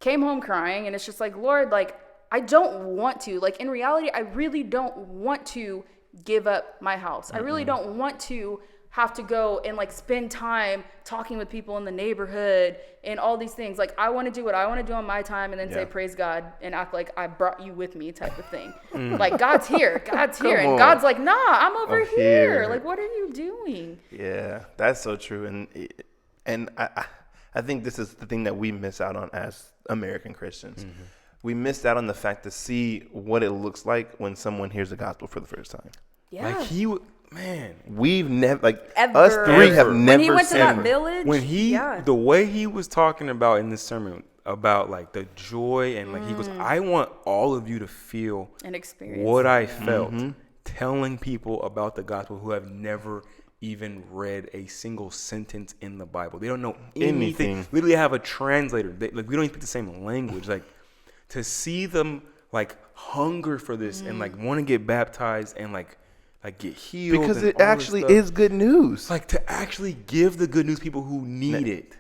Came home crying. And it's just like, Lord, like, I don't want to. Like, in reality, I really don't want to give up my house. I really don't want to have to go and like spend time talking with people in the neighborhood and all these things. Like, I want to do what I want to do on my time and then say praise God and act like I brought you with me type of thing. Like, God's here. And God's like, nah, I'm over here. Like, what are you doing? Yeah, that's so true. And I think this is the thing that we miss out on as American Christians. We missed out on the fact to see what it looks like when someone hears the gospel for the first time. Yeah. Like man, we've never, like, us three have never. When he went to that village, the way he was talking about in this sermon about like the joy and like he goes, I want all of you to feel and experience what I felt telling people about the gospel who have never even read a single sentence in the Bible. They don't know anything. Literally have a translator. We don't even speak the same language. Like, to see them like hunger for this and like want to get baptized and like get healed. Because it actually is good news. Like, to actually give the good news people who need it.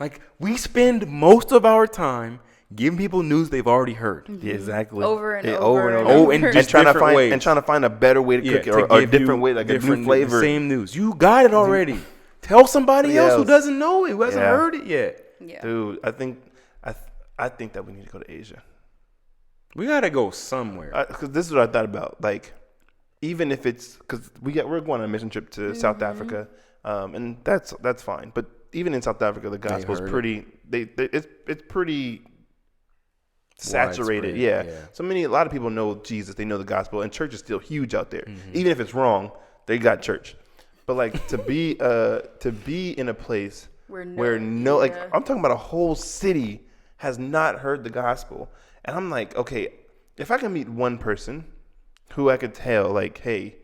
Like, we spend most of our time giving people news they've already heard. Yeah, exactly. Over and over. And just trying to find a better way to cook it, or a different way, like a new flavor. Same news. You got it already. Tell somebody else who doesn't know it, who hasn't heard it yet. Yeah. Dude, I think that we need to go to Asia. We gotta go somewhere. Because this is what I thought about. Like, even if it's because we're going on a mission trip to South Africa, and that's fine. But even in South Africa, the gospel is pretty. It's pretty saturated. Yeah. So a lot of people know Jesus. They know the gospel, and church is still huge out there. Even if it's wrong, they got church. But like to be in a place where I'm talking about a whole city has not heard the gospel, and I'm like, okay, if I can meet one person who I could tell, like, hey,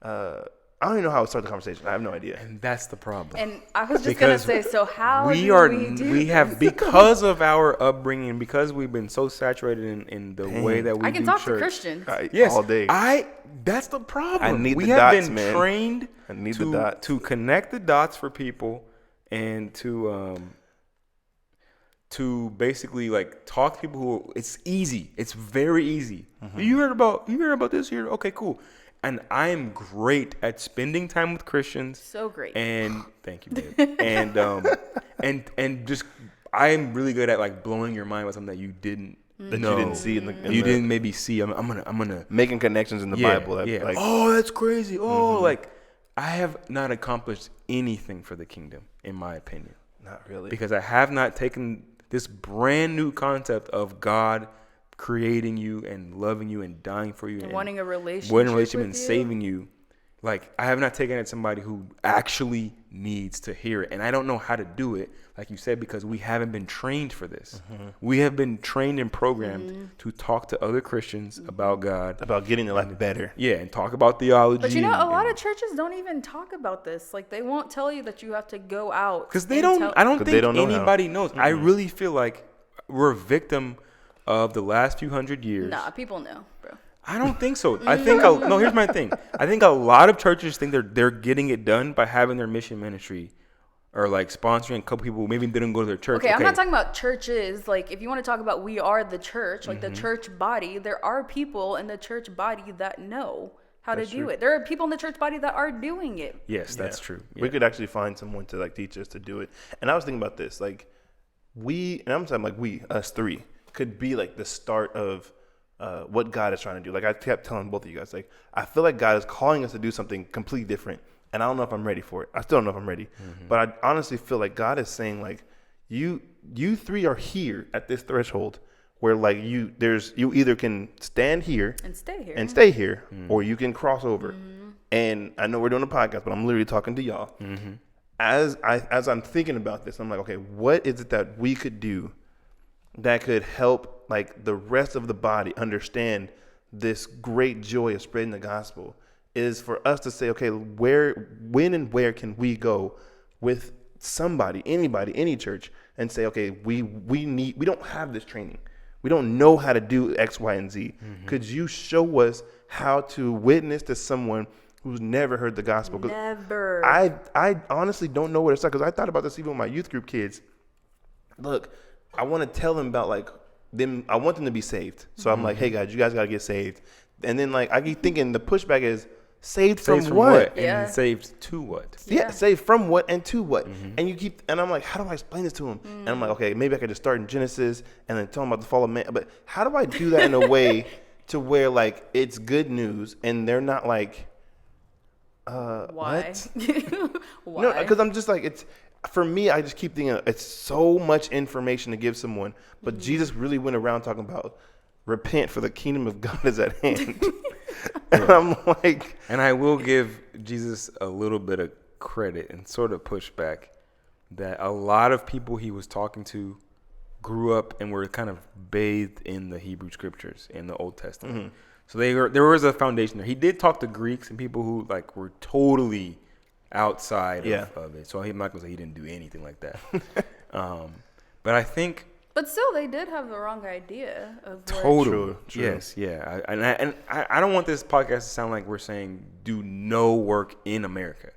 I don't even know how to start the conversation. I have no idea. And that's the problem. And I was just going to say, so how we have, because of our upbringing, because we've been so saturated in the way that we do church. I can talk to Christians. All day. That's the problem. We have dots, been trained to connect the dots for people and to basically like talk to people who it's easy. It's very easy. You heard about this here? Okay, cool. And I am great at spending time with Christians. So great. And thank you, babe. and just I am really good at like blowing your mind with something that you didn't know. You didn't see you didn't maybe see. I'm gonna making connections in the Bible. Like, oh, that's crazy. Oh, like I have not accomplished anything for the kingdom, in my opinion. Not really. Because I have not taken this brand new concept of God creating you and loving you and dying for you and wanting a relationship and saving you. Like, I have not taken it to somebody who actually needs to hear it. And I don't know how to do it, like you said, because we haven't been trained for this. We have been trained and programmed to talk to other Christians about God. About getting their life better. Yeah, and talk about theology. But you know, a lot of churches don't even talk about this. Like, they won't tell you that you have to go out. Because I don't think anybody knows. I really feel like we're a victim of the last few hundred years. Nah, people know, bro. I don't think so. I think no. Here's my thing. I think a lot of churches think they're getting it done by having their mission ministry, or like sponsoring a couple people. Maybe they didn't go to their church. Okay, I'm not talking about churches. Like, if you want to talk about we are the church, like the church body, there are people in the church body that know how to do it. There are people in the church body that are doing it. Yes, that's true. Yeah. We could actually find someone to like teach us to do it. And I was thinking about this, like I'm saying like us three, could be like the start of what God is trying to do. Like, I kept telling both of you guys, like, I feel like God is calling us to do something completely different, and I don't know if I'm ready for it. I still don't know if I'm ready, but I honestly feel like God is saying, like, you three are here at this threshold where like you either can stand here and stay here, or you can cross over. And I know we're doing a podcast, but I'm literally talking to y'all. As I'm thinking about this, I'm like, okay, what is it that we could do that could help like the rest of the body understand this great joy of spreading the gospel? Is for us to say, okay, when and where can we go with somebody, anybody, any church and say, okay, we don't have this training. We don't know how to do X, Y, and Z. Could you show us how to witness to someone who's never heard the gospel? Never. I honestly don't know what it's like, because I thought about this even with my youth group kids. Look, I want to tell them about like them. I want them to be saved. So I'm like, hey guys, you guys got to get saved. And then like I keep thinking the pushback is saved from what? And saved to what? Yeah, saved from what and to what? And I'm like, how do I explain this to them? And I'm like, okay, maybe I could just start in Genesis and then tell them about the fall of man. But how do I do that in a way to where like it's good news and they're not like, why? What? Why? No, because I'm just like, it's for me. I just keep thinking it's so much information to give someone, but Jesus really went around talking about repent, for the kingdom of God is at hand. And I'm like, and I will give Jesus a little bit of credit and sort of pushback that a lot of people he was talking to grew up and were kind of bathed in the Hebrew scriptures in the Old Testament. So there was a foundation there. He did talk to Greeks and people who like were totally outside of it. So I'm not gonna say he didn't do anything like that. But I think. But still, they did have the wrong idea of totally. True. Yes, yeah. I don't want this podcast to sound like we're saying do no work in America.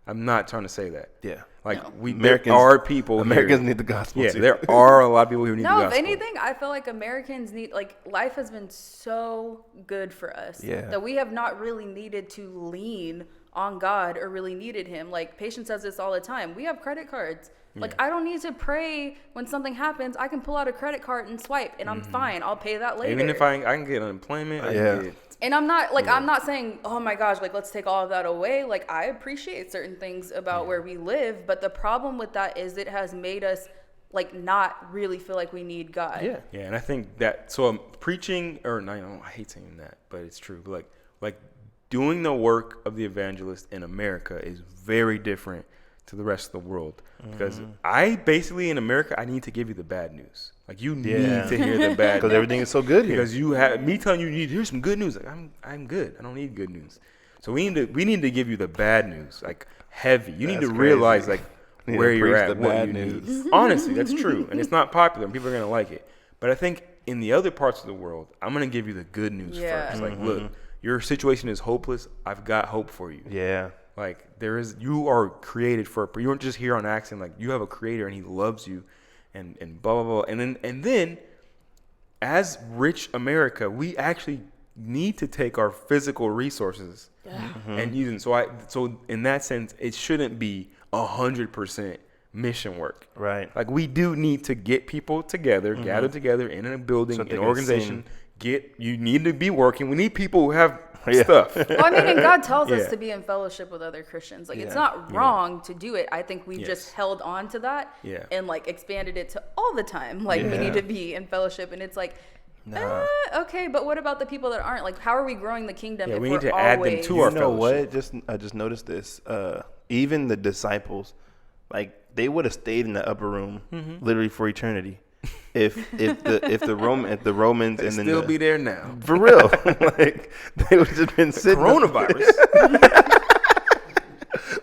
I'm not trying to say that. Yeah. Like there are people Americans need the gospel. Yeah, too. there are a lot of people who need the gospel. No, if anything, I feel like Americans need, like, life has been so good for us that we have not really needed to lean on God or really needed him. Like, Patience says this all the time. We have credit cards. Like, I don't need to pray when something happens. I can pull out a credit card and swipe, and I'm fine. I'll pay that later. Even if I can get unemployment, I can get. And I'm not, like, I'm not saying, oh my gosh, like, let's take all of that away. Like, I appreciate certain things about where we live, but the problem with that is it has made us, like, not really feel like we need God. Yeah, and I think that, so preaching, or no, I hate saying that, but it's true. But like doing the work of the evangelist in America is very different to the rest of the world, because I basically in America I need to give you the bad news. Like you need to hear the bad because everything is so good here. Because you have me telling you need to hear some good news. Like I'm good. I don't need good news. So we need to give you the bad news, like heavy. You need to realize like where you're at, what you need. Honestly, that's true, and it's not popular. And people are gonna like it, but I think in the other parts of the world, I'm gonna give you the good news first. Like, look, your situation is hopeless. I've got hope for you. Yeah. Like you are created you aren't just here on accident. Like you have a creator and he loves you, and blah blah blah. And then, as rich America, we actually need to take our physical resources and use them. So in that sense, it shouldn't be 100% mission work. Right. Like we do need to get people together, gather together in a building, an organization. You need to be working. We need people who have stuff. Well, I mean, and God tells us to be in fellowship with other Christians. Like, it's not wrong to do it. I think we've just held on to that and, like, expanded it to all the time. Like, we need to be in fellowship. And it's like, okay, but what about the people that aren't? Like, how are we growing the kingdom if we we're need to add them to our fellowship? I just noticed this. Even the disciples, like, they would have stayed in the upper room literally for eternity. If the Romans They'd and then still be there now for real, like they would have just been sitting coronavirus.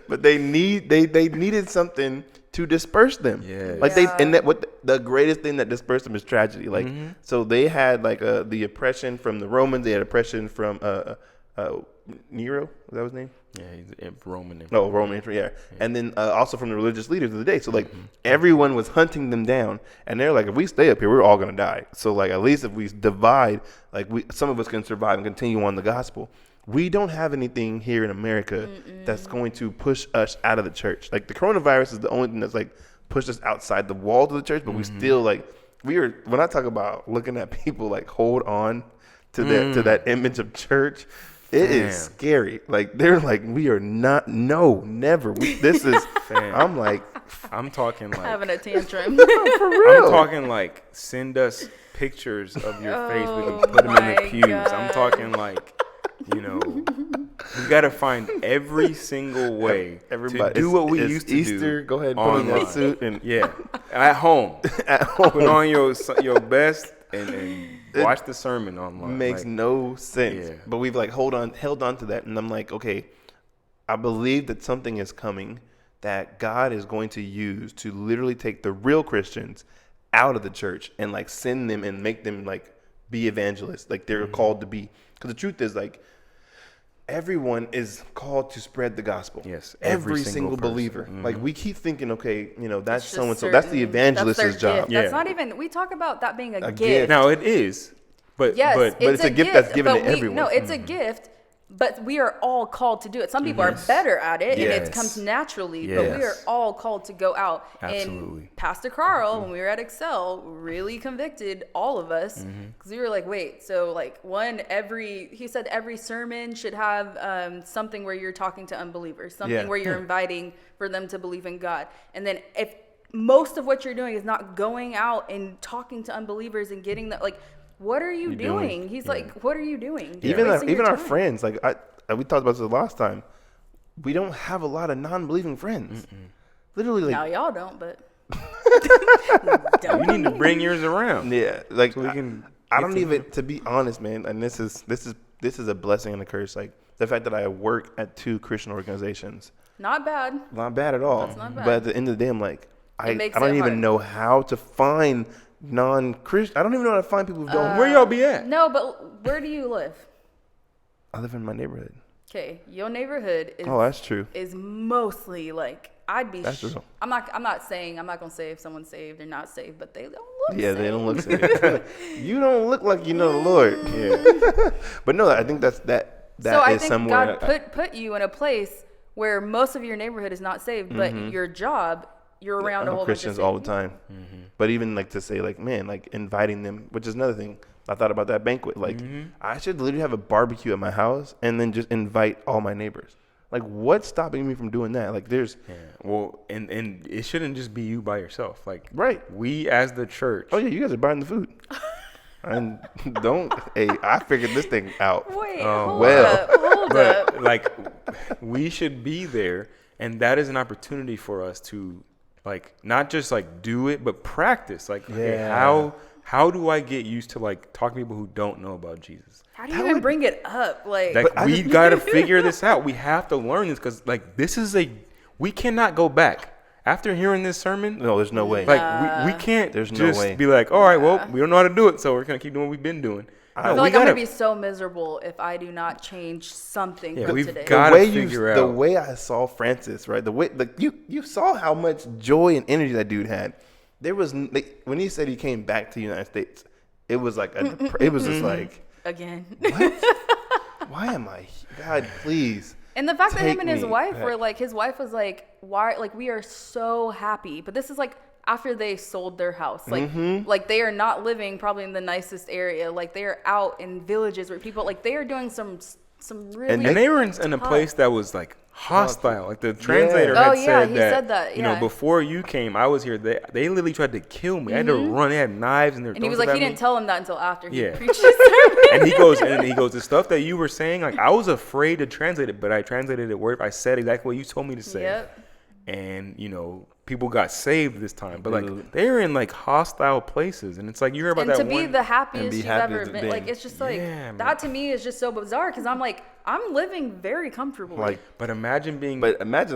But they needed something to disperse them. What the greatest thing that dispersed them is tragedy. Like so they had like the oppression from the Romans. They had oppression from Nero. Was that his name? Yeah, he's Roman. No, Roman. Yeah, and then also from the religious leaders of the day. So like everyone was hunting them down, and they're like, if we stay up here, we're all gonna die. So like at least if we divide, like some of us can survive and continue on the gospel. We don't have anything here in America that's going to push us out of the church. Like the coronavirus is the only thing that's like pushed us outside the walls of the church, but we still like when I talk about looking at people like hold on to that image of church. It is scary. Like they're like, we are not. No, never. This is. I'm talking like having a tantrum. For real. I'm talking like send us pictures of your face. We can put them in the pews. God. I'm talking like, we got to find every single way to do what we used to Easter, do. Go ahead and put on that suit and at home. Put on your best and watch the sermon online. Makes no sense. But we've like held on to that, and I'm like, okay, I believe that something is coming that God is going to use to literally take the real Christians out of the church and like send them and make them like be evangelists, like they're called to be. Because the truth is, like, everyone is called to spread the gospel. Yes, every single believer. Like, we keep thinking, okay, that's so and so. That's the evangelist's job. Gift. That's not even. We talk about that being a gift. gift. Now it is, but yes, but it's a gift that's given to everyone. No, it's a gift. But we are all called to do it. Some people are better at it, and it comes naturally. But we are all called to go out. Absolutely. And Pastor Carl, when we were at Excel, really convicted all of us because we were like, wait, so like he said every sermon should have something where you're talking to unbelievers, something where you're inviting for them to believe in God. And then if most of what you're doing is not going out and talking to unbelievers and getting that, like, what are you doing? He's like, what are you doing? Even our friends, like we talked about this last time, we don't have a lot of non-believing friends. Literally, like, now y'all don't, but you need to bring yours around. Yeah, like so we can. I don't even, to be honest, man. And this is a blessing and a curse. Like the fact that I work at 2 Christian organizations. Not bad. Not bad at all. That's not bad. But at the end of the day, I'm like, I don't even know how to find non-Christian. I don't even know how to find people who don't. Where y'all be at? No, but where do you live? I live in my neighborhood. Okay, your neighborhood is. Oh, that's true. Is mostly like I'd be. That's true. I'm not gonna say if someone's saved or not saved, but they don't look. Yeah, saved. they don't look saved. You don't look like you know the Lord. Yeah. But no, I think that so I is think somewhere. God put you in a place where most of your neighborhood is not saved, but your job, you're around a whole Christians bunch of all the time. But even like to say, like, man, like inviting them, which is another thing. I thought about that banquet. Like, I should literally have a barbecue at my house and then just invite all my neighbors. Like, what's stopping me from doing that? Like, there's well, and it shouldn't just be you by yourself. Like, right, we as the church. Oh yeah, you guys are buying the food. And I figured this thing out. Wait, hold up. Like, we should be there, and that is an opportunity for us to, like, not just like do it, but practice. Like, okay, how do I get used to like talking to people who don't know about Jesus? How do you even bring it up? Like we got to figure this out. We have to learn this because like we cannot go back. After hearing this sermon, no, there's no way. Like we can't there's just no way. Be like, all right, well, we don't know how to do it, so we're going to keep doing what we've been doing. I feel like I'm going to be so miserable if I do not change something from today. The way I saw Francis, right? The way you saw how much joy and energy that dude had. There was when he said he came back to the United States, it was like it was just like again. What? Why am I? God, please. And the fact that him and his wife were like, his wife was like, why? Like, we are so happy, but this is like after they sold their house, like they are not living probably in the nicest area. Like they are out in villages where people like they are doing some really and they were in a place that was like hostile. Like the translator said that you know, before you came, I was here. They literally tried to kill me. I had to run. They had knives in their. And he was like, he didn't tell him that until after he preached his sermon. And he goes, the stuff that you were saying, like I was afraid to translate it, but I translated it word. I said exactly what you told me to say. Yep. And you know, people got saved this time, but like they were in like hostile places, and it's like you hear about that. And to be the happiest you've ever been, like it's just like that to me is just so bizarre because I'm like I'm living very comfortably. Like, but imagine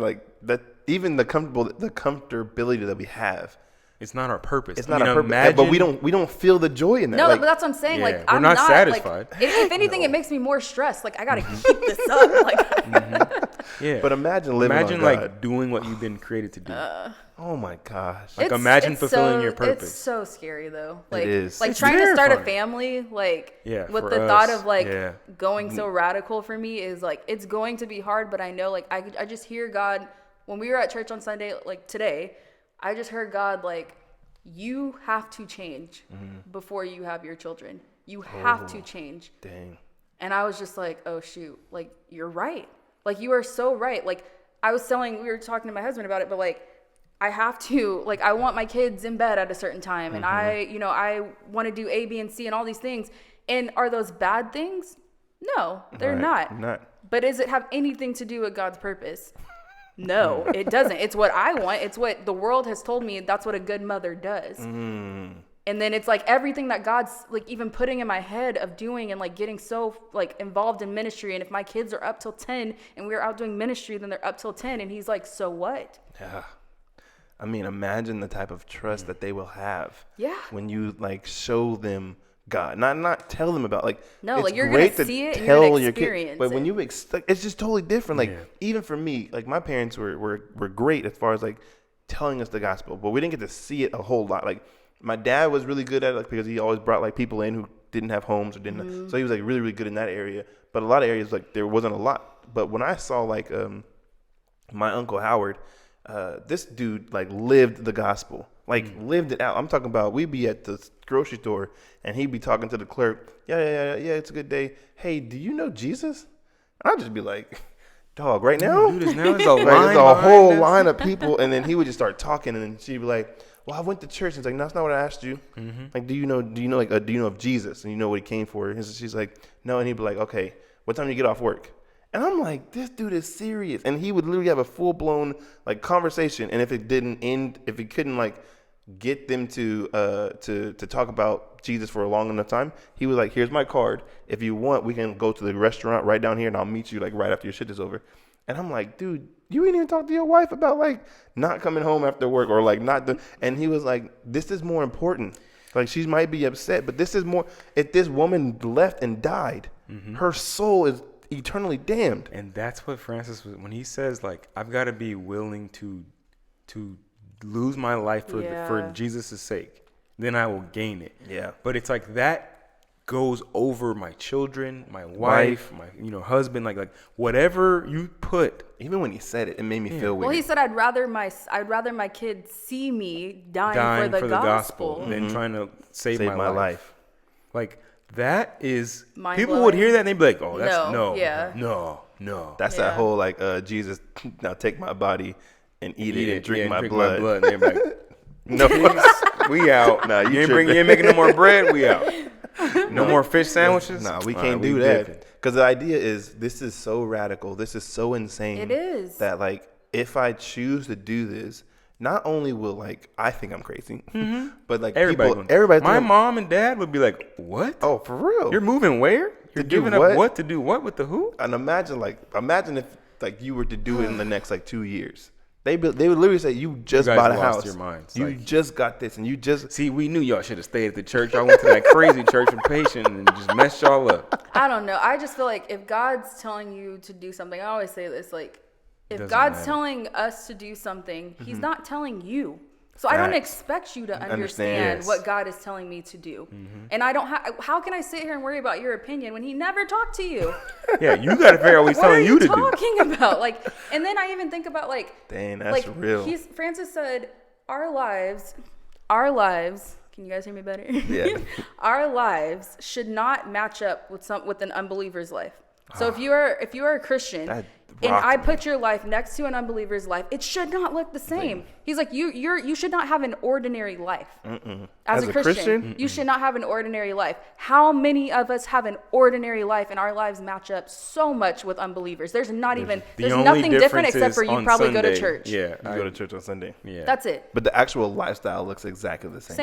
like that. Even the comfortability that we have. It's not our purpose. It's not our purpose, but we don't feel the joy in that. No, but that's what I'm saying. Like we're not satisfied. Like, if anything, it makes me more stressed. Like I gotta keep this up. Like, But imagine living. Imagine like doing what you've been created to do. Oh my gosh! Like imagine fulfilling your purpose. It's so scary though. Like, it is. Like it's trying to start terrifying. a family, like with the us, thought of like going so radical for me is like it's going to be hard. But I know like I just hear God when we were at church on Sunday, like today, I just heard God like. You have to change before you have your children. You have to change. Dang. And I was just like, oh shoot, like you're right. Like you are so right. Like we were talking to my husband about it, but like I have to, like I want my kids in bed at a certain time and I want to do A, B, and C and all these things. And are those bad things? No, they're not. But does it have anything to do with God's purpose? No, it doesn't. It's what I want. It's what the world has told me. That's what a good mother does. And then it's like everything that God's like even putting in my head of doing and like getting so like involved in ministry. And if my kids are up till 10 and we're out doing ministry, then they're up till 10. And he's like, so what? Yeah. I mean, imagine the type of trust that they will have. Yeah. When you like show them God, not tell them about like. No, it's like you're great gonna to see it, and tell you're gonna your experience kid, but when it. you like, it's just totally different. Like even for me, like my parents were great as far as like telling us the gospel, but we didn't get to see it a whole lot. Like my dad was really good at it, like, because he always brought like people in who didn't have homes or didn't, so he was like really good in that area. But a lot of areas like there wasn't a lot. But when I saw like my Uncle Howard, this dude like lived the gospel, like lived it out. I'm talking about we'd be at the grocery store and he'd be talking to the clerk. Yeah, it's a good day. Hey, do you know Jesus? And I'd just be like, dog, right now? Dude, there's there's a whole line of people. And then he would just start talking, and then she'd be like, well, I went to church. He's like, no, that's not what I asked you. Like, do you know of Jesus? And you know what he came for? And she's like, no. And he'd be like, okay, what time do you get off work? And I'm like, this dude is serious. And he would literally have a full blown like conversation. And if it didn't end, if he couldn't like get them to talk about Jesus for a long enough time, he was like, here's my card. If you want, we can go to the restaurant right down here, and I'll meet you like right after your shit is over. And I'm like, dude, you ain't even talk to your wife about like not coming home after work or like not. And he was like, this is more important. Like, she might be upset, but this is more. If this woman left and died, her soul is eternally damned. And that's what Francis was when he says like, I've got to be willing to lose my life for Jesus' sake, then I will gain it. Yeah. But it's like that goes over my children, my wife, my husband, like whatever you put. Even when he said it, it made me feel weird. Well, he said I'd rather my kids see me dying for the gospel than trying to save my life. Like that is mind people blowing. would hear that and they'd be like, oh, that's no. That's that whole like Jesus, now take my body and eat it and drink my blood. And they're like, no, we out. Nah, you ain't making no more bread. We out. No more fish sandwiches. Nah, we can't do that. Because the idea is, this is so radical. This is so insane. It is. That like, if I choose to do this, not only will like I think I'm crazy, but like everybody. My mom and dad would be like, "What? Oh, for real? You're moving where? You're giving up what to do? What with the who?" And imagine if like you were to do it in the next like 2 years. They would literally say, you just bought a house. Your minds. You just got this, and you just see. We knew y'all should have stayed at the church. Y'all went to that crazy church and patient and just messed y'all up. I don't know. I just feel like if God's telling you to do something, I always say this, like, if God's telling us to do something, He's not telling you. So I don't expect you to understand what God is telling me to do. And I don't how can I sit here and worry about your opinion when He never talked to you? Yeah, you got to figure out what He's telling you to do. What are you talking about? Like, and then I even think about like, dang, that's like, real. Francis said, our lives, can you guys hear me better? Yeah. Our lives should not match up with an unbeliever's life. So if you are a Christian and I put your life next to an unbeliever's life, it should not look the same. He's like, you should not have an ordinary life. As a Christian, you should not have an ordinary life. How many of us have an ordinary life and our lives match up so much with unbelievers? There's nothing different except for you probably Sunday. Go to church. Yeah, you go to church on Sunday. Yeah, that's it. But the actual lifestyle looks exactly the same.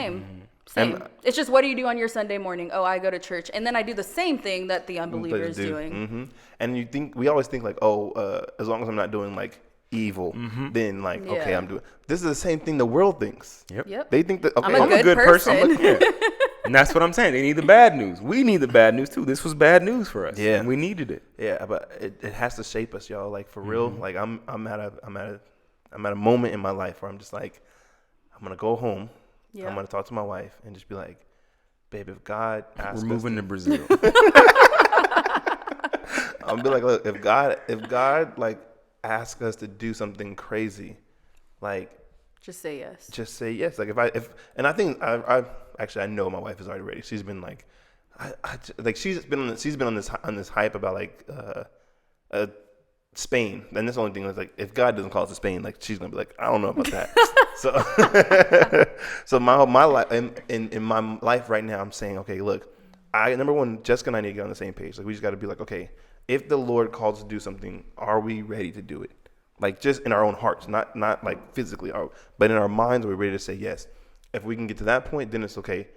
Same. It's just, what do you do on your Sunday morning? Oh, I go to church, and then I do the same thing that the unbeliever is doing. And we always think like, as long as I'm not doing like evil, then like okay, I'm doing. This is the same thing the world thinks. Yep. They think that okay, I'm a good person. And that's what I'm saying. They need the bad news. We need the bad news too. This was bad news for us. Yeah, and we needed it. Yeah, but it has to shape us, y'all. Like for real. Like I'm at a moment in my life where I'm just like, I'm gonna go home. Yeah. I'm gonna talk to my wife and just be like, babe, if God asks we're moving to Brazil. I'll be like, look, if God like asks us to do something crazy, like just say yes. Just say yes. Like and I think I know my wife is already ready. She's been like, she's been on this hype about like Spain. And that's the only thing is like, if God doesn't call us to Spain, like she's gonna be like, I don't know about that. So my life in my life right now, I'm saying, okay, look, number one, Jessica and I need to get on the same page. Like we just got to be like, okay, if the Lord calls us to do something, are we ready to do it? Like just in our own hearts, not like physically, but in our minds, we're ready to say yes. if we can get to that point, then it's okay.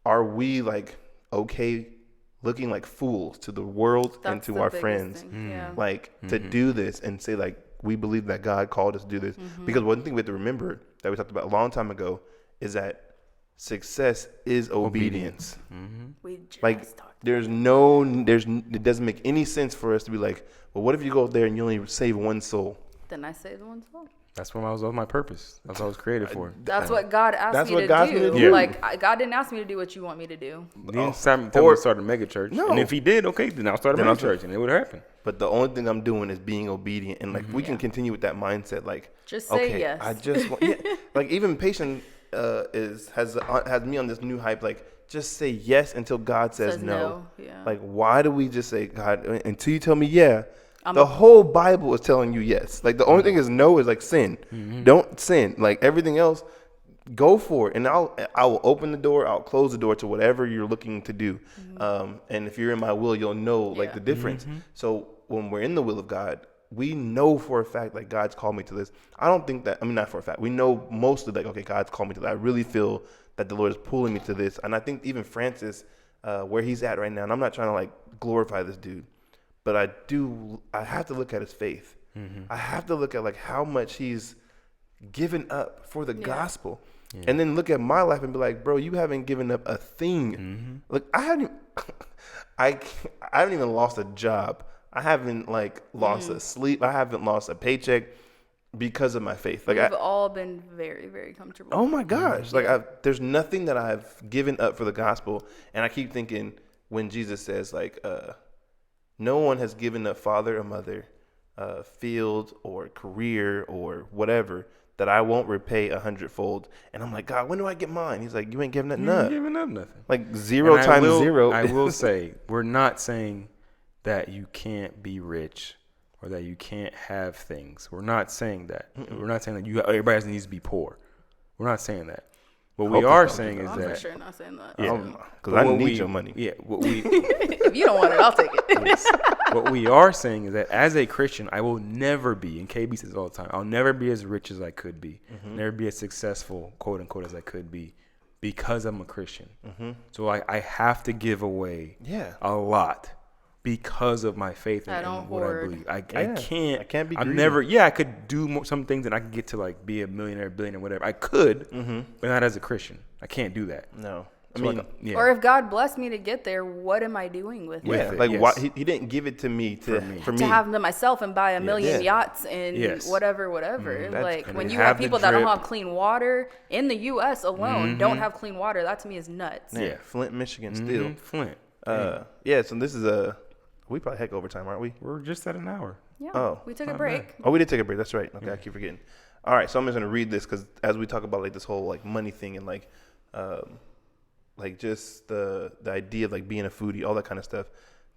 Are we like okay looking like fools to the world and to our friends, like to do this and say like we believe that God called us to do this? Because one thing we have to remember that we talked about a long time ago is that success is obedience. We just like it doesn't make any sense for us to be like, well, what if you go there and you only save one soul? Then I saved one soul. That's what was my purpose. That's what I was created for. That's what God asked me to do. Yeah. Like God didn't ask me to do what you want me to do. He didn't tell me to start a mega church. No. And if he did, okay, then I'll start a mega church, and it would happen. But the only thing I'm doing is being obedient, and like we can continue with that mindset. Like, just say yes. I just want, like even patient has me on this new hype. Like, just say yes until God says no. Yeah. Like, why do we just say God until you tell me yeah? The whole Bible is telling you yes. Like the only thing is no is like sin. Don't sin. Like everything else, go for it. And I will open the door. I'll close the door to whatever you're looking to do. And if you're in my will, you'll know like the difference. So when we're in the will of God, we know for a fact like God's called me to this. I don't think that, I mean, not for a fact. We know mostly like, okay, God's called me to that. I really feel that the Lord is pulling me to this. And I think even Francis, where he's at right now, and I'm not trying to like glorify this dude, but I have to look at his faith. I have to look at like how much he's given up for the gospel. And then look at my life and be like, bro, you haven't given up a thing. Look, I haven't even lost a job. I haven't like lost a sleep. I haven't lost a paycheck because of my faith. Like we've all been very, very comfortable. Oh my gosh. Like there's nothing that I've given up for the gospel. And I keep thinking when Jesus says like, no one has given up father or mother, field or career or whatever that I won't repay 100-fold. And I'm like, God, when do I get mine? He's like, you ain't giving nothing up. You ain't giving up nothing. Like 0 times 0. I will say, we're not saying that you can't be rich or that you can't have things. We're not saying that. We're not saying that everybody needs to be poor. We're not saying that. What we are saying is I'm that. for sure not saying that. Because I need your money. Yeah. If you don't want it, I'll take it. Yes. What we are saying is that as a Christian, I will never be, and KB says all the time, I'll never be as rich as I could be. Never be as successful, quote unquote, as I could be because I'm a Christian. So I have to give away a lot because of my faith and what I believe. I can't be greedy. I could do some things and I could get to like be a millionaire, billionaire, whatever. I could, but not as a Christian. I can't do that. No. I mean, or if God blessed me to get there, what am I doing with it? Like why he didn't give it to me for me to have them myself and buy a million yachts and whatever. Like when you have people that don't have clean water in the U.S. alone, don't have clean water, that to me is nuts. Yeah, Flint, Michigan, still Flint. So this is we probably heck overtime, aren't we? We're just at an hour. Yeah. We took a break. Oh, we did take a break. That's right. Okay, I keep forgetting. All right, so I'm just gonna read this because as we talk about like this whole like money thing and like just the idea of like being a foodie, all that kind of stuff.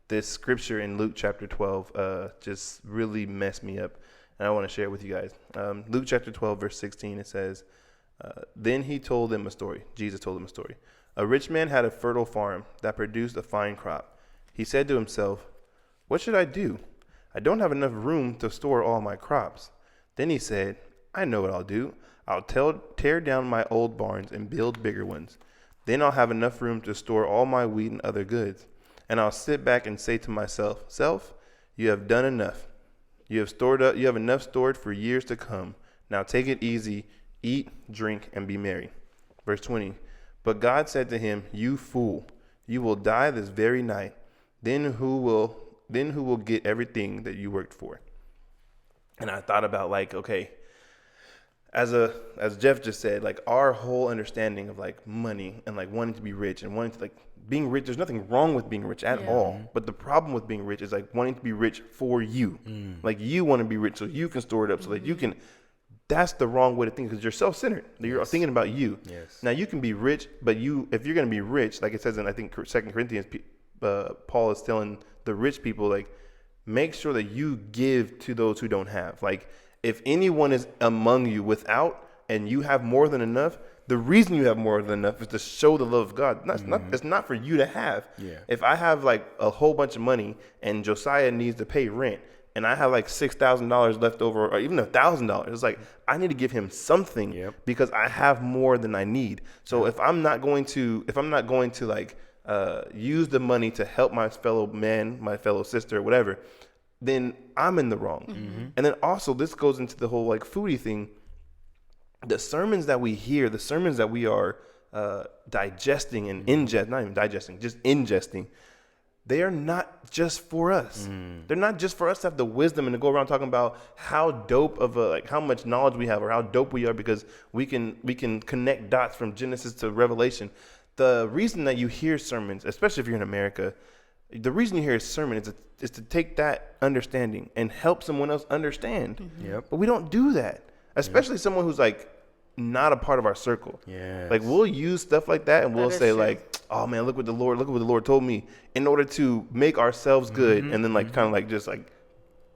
This scripture in Luke chapter 12 just really messed me up, and I want to share it with you guys. Luke chapter 12 verse 16, it says, then he told them a story. Jesus told them a story. A rich man had a fertile farm that produced a fine crop. He said to himself, what should I do? I don't have enough room to store all my crops. Then he said, I know what I'll do. I'll tear down my old barns and build bigger ones. Then I'll have enough room to store all my wheat and other goods. And I'll sit back and say to myself, self, you have done enough. You have enough stored for years to come. Now take it easy, eat, drink, and be merry. Verse 20. But God said to him, you fool, you will die this very night. Then who will get everything that you worked for? And I thought about like, okay, as Jeff just said, like our whole understanding of like money and like wanting to be rich and wanting to like being rich, there's nothing wrong with being rich at all. But the problem with being rich is like wanting to be rich for you. Like you want to be rich so you can store it up so that you can. That's the wrong way to think because you're self-centered. You're thinking about you. Now you can be rich, but if you're going to be rich, like it says in I think 2 Corinthians, Paul is telling the rich people like make sure that you give to those who don't have. Like if anyone is among you without and you have more than enough, the reason you have more than enough is to show the love of God. It's not for you to have. If I have like a whole bunch of money and Josiah needs to pay rent and I have like $6,000 left over, or even $1,000. It's like I need to give him something because I have more than I need. So if I'm not going to like use the money to help my fellow man, my fellow sister, whatever, then I'm in the wrong. And then also this goes into the whole like foodie thing. The sermons that we hear, the sermons that we are digesting and not even digesting, just ingesting, they are not just for us. They're not just for us to have the wisdom and to go around talking about how dope of how much knowledge we have or how dope we are because we can connect dots from Genesis to Revelation. The reason that you hear sermons, especially if you're in America, the reason you hear a sermon is to take that understanding and help someone else understand. But we don't do that, especially someone who's like not a part of our circle. Like we'll use stuff like that and we'll say like, oh man, look what the Lord told me, in order to make ourselves good, and then like kind of like just like,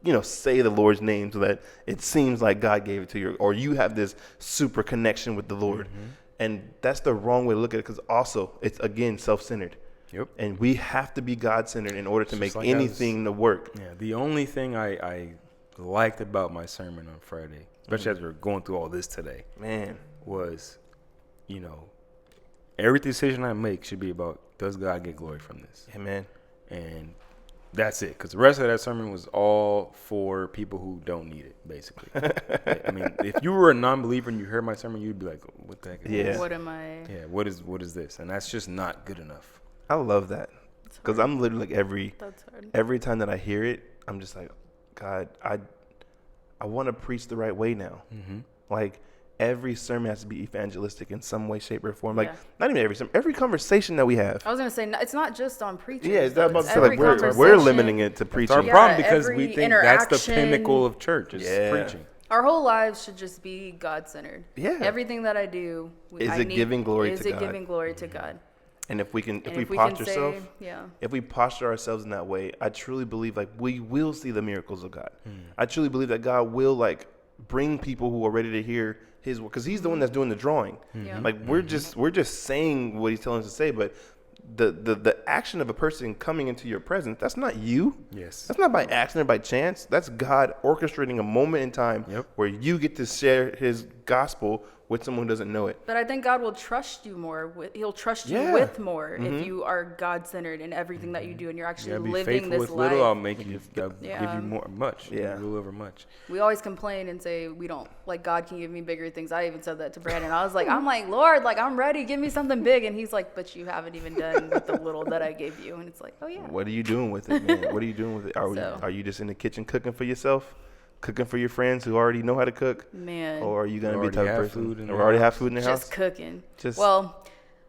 you know, say the Lord's name so that it seems like God gave it to you, or you have this super connection with the Lord. And that's the wrong way to look at it, because also it's again self-centered. And we have to be God-centered in order to make like anything to work. The only thing I liked about my sermon on Friday, especially as we're going through all this today, was, you know, every decision I make should be about, does God get glory from this? Amen. And that's it. Because the rest of that sermon was all for people who don't need it, basically. I mean, if you were a non-believer and you heard my sermon, you'd be like, what the heck is this? What am I? Yeah, what is this? And that's just not good enough. I love that. Because I'm literally like every time that I hear it, I'm just like, God, I want to preach the right way now. Like, every sermon has to be evangelistic in some way, shape, or form. Like, not even every sermon, every conversation that we have. I was going to say, it's not just on preaching. It's not about to say, like, we're limiting it to preaching. It's our problem because we think that's the pinnacle of church, is preaching. Our whole lives should just be God-centered. Everything that I do, giving glory to God? Is it giving glory to God? And if we posture ourselves in that way, I truly believe like we will see the miracles of God. I truly believe that God will like bring people who are ready to hear his word, because he's the one that's doing the drawing. Like we're just saying what he's telling us to say, but the action of a person coming into your presence, that's not you. That's not by accident or by chance. That's God orchestrating a moment in time where you get to share his gospel with someone who doesn't know it. But I think God will trust you more. He'll trust you with more if you are God-centered in everything that you do, and you're actually living this life. With little, I'll make you give you more, much. Rule over much. We always complain and say we don't, like, God can give me bigger things. I even said that to Brandon. I was like, Lord, like, I'm ready. Give me something big. And he's like, but you haven't even done with the little that I gave you. And it's like, oh yeah. What are you doing with it, man? What are you doing with it? Are you just in the kitchen cooking for yourself? Cooking for your friends who already know how to cook? Man. Or are you going to be a type of person or already have food in their house? Just cooking. Well,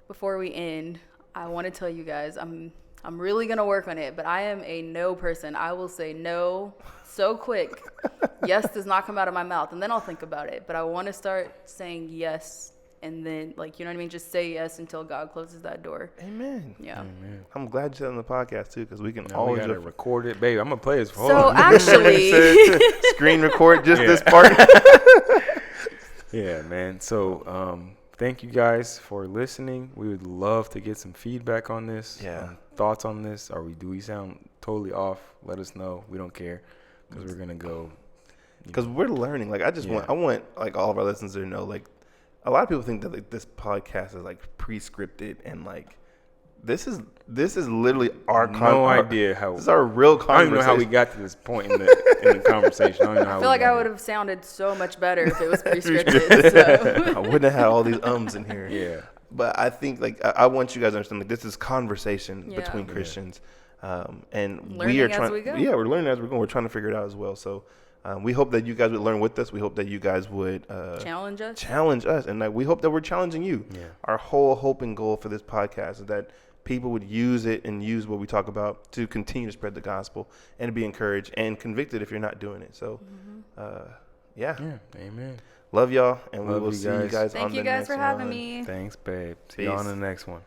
before we end, I want to tell you guys, I'm really going to work on it, but I am a no person. I will say no so quick. Yes does not come out of my mouth, and then I'll think about it. But I want to start saying yes, and then, like, you know what I mean? Just say yes until God closes that door. Amen. Yeah. Amen. I'm glad you said on the podcast, too, because we can always record it. Babe, I'm going to play this for So, actually. Screen record just this part. Yeah, man. So, thank you guys for listening. We would love to get some feedback on this. Thoughts on this. Do we sound totally off? Let us know. We don't care, because we're going to go. Because we're learning. Like, I want like all of our listeners to know, like, a lot of people think that like this podcast is like pre-scripted, and like this is literally our idea how this is our real conversation. I don't even know how we got to this point in the conversation. I don't know how I feel like I would have sounded so much better if it was pre-scripted. So. I wouldn't have had all these ums in here. But I think like I want you guys to understand, like, this is conversation between Christians, and learning we are trying. As we go. Yeah, we're learning as we're going. We're trying to figure it out as well. So. We hope that you guys would learn with us. We hope that you guys would challenge us, and we hope that we're challenging you. Our whole hope and goal for this podcast is that people would use it and use what we talk about to continue to spread the gospel and to be encouraged and convicted if you're not doing it. So, amen. Love y'all, and we will see you guys on the next one. Thank you guys for having me. Thanks, babe. See you on the next one.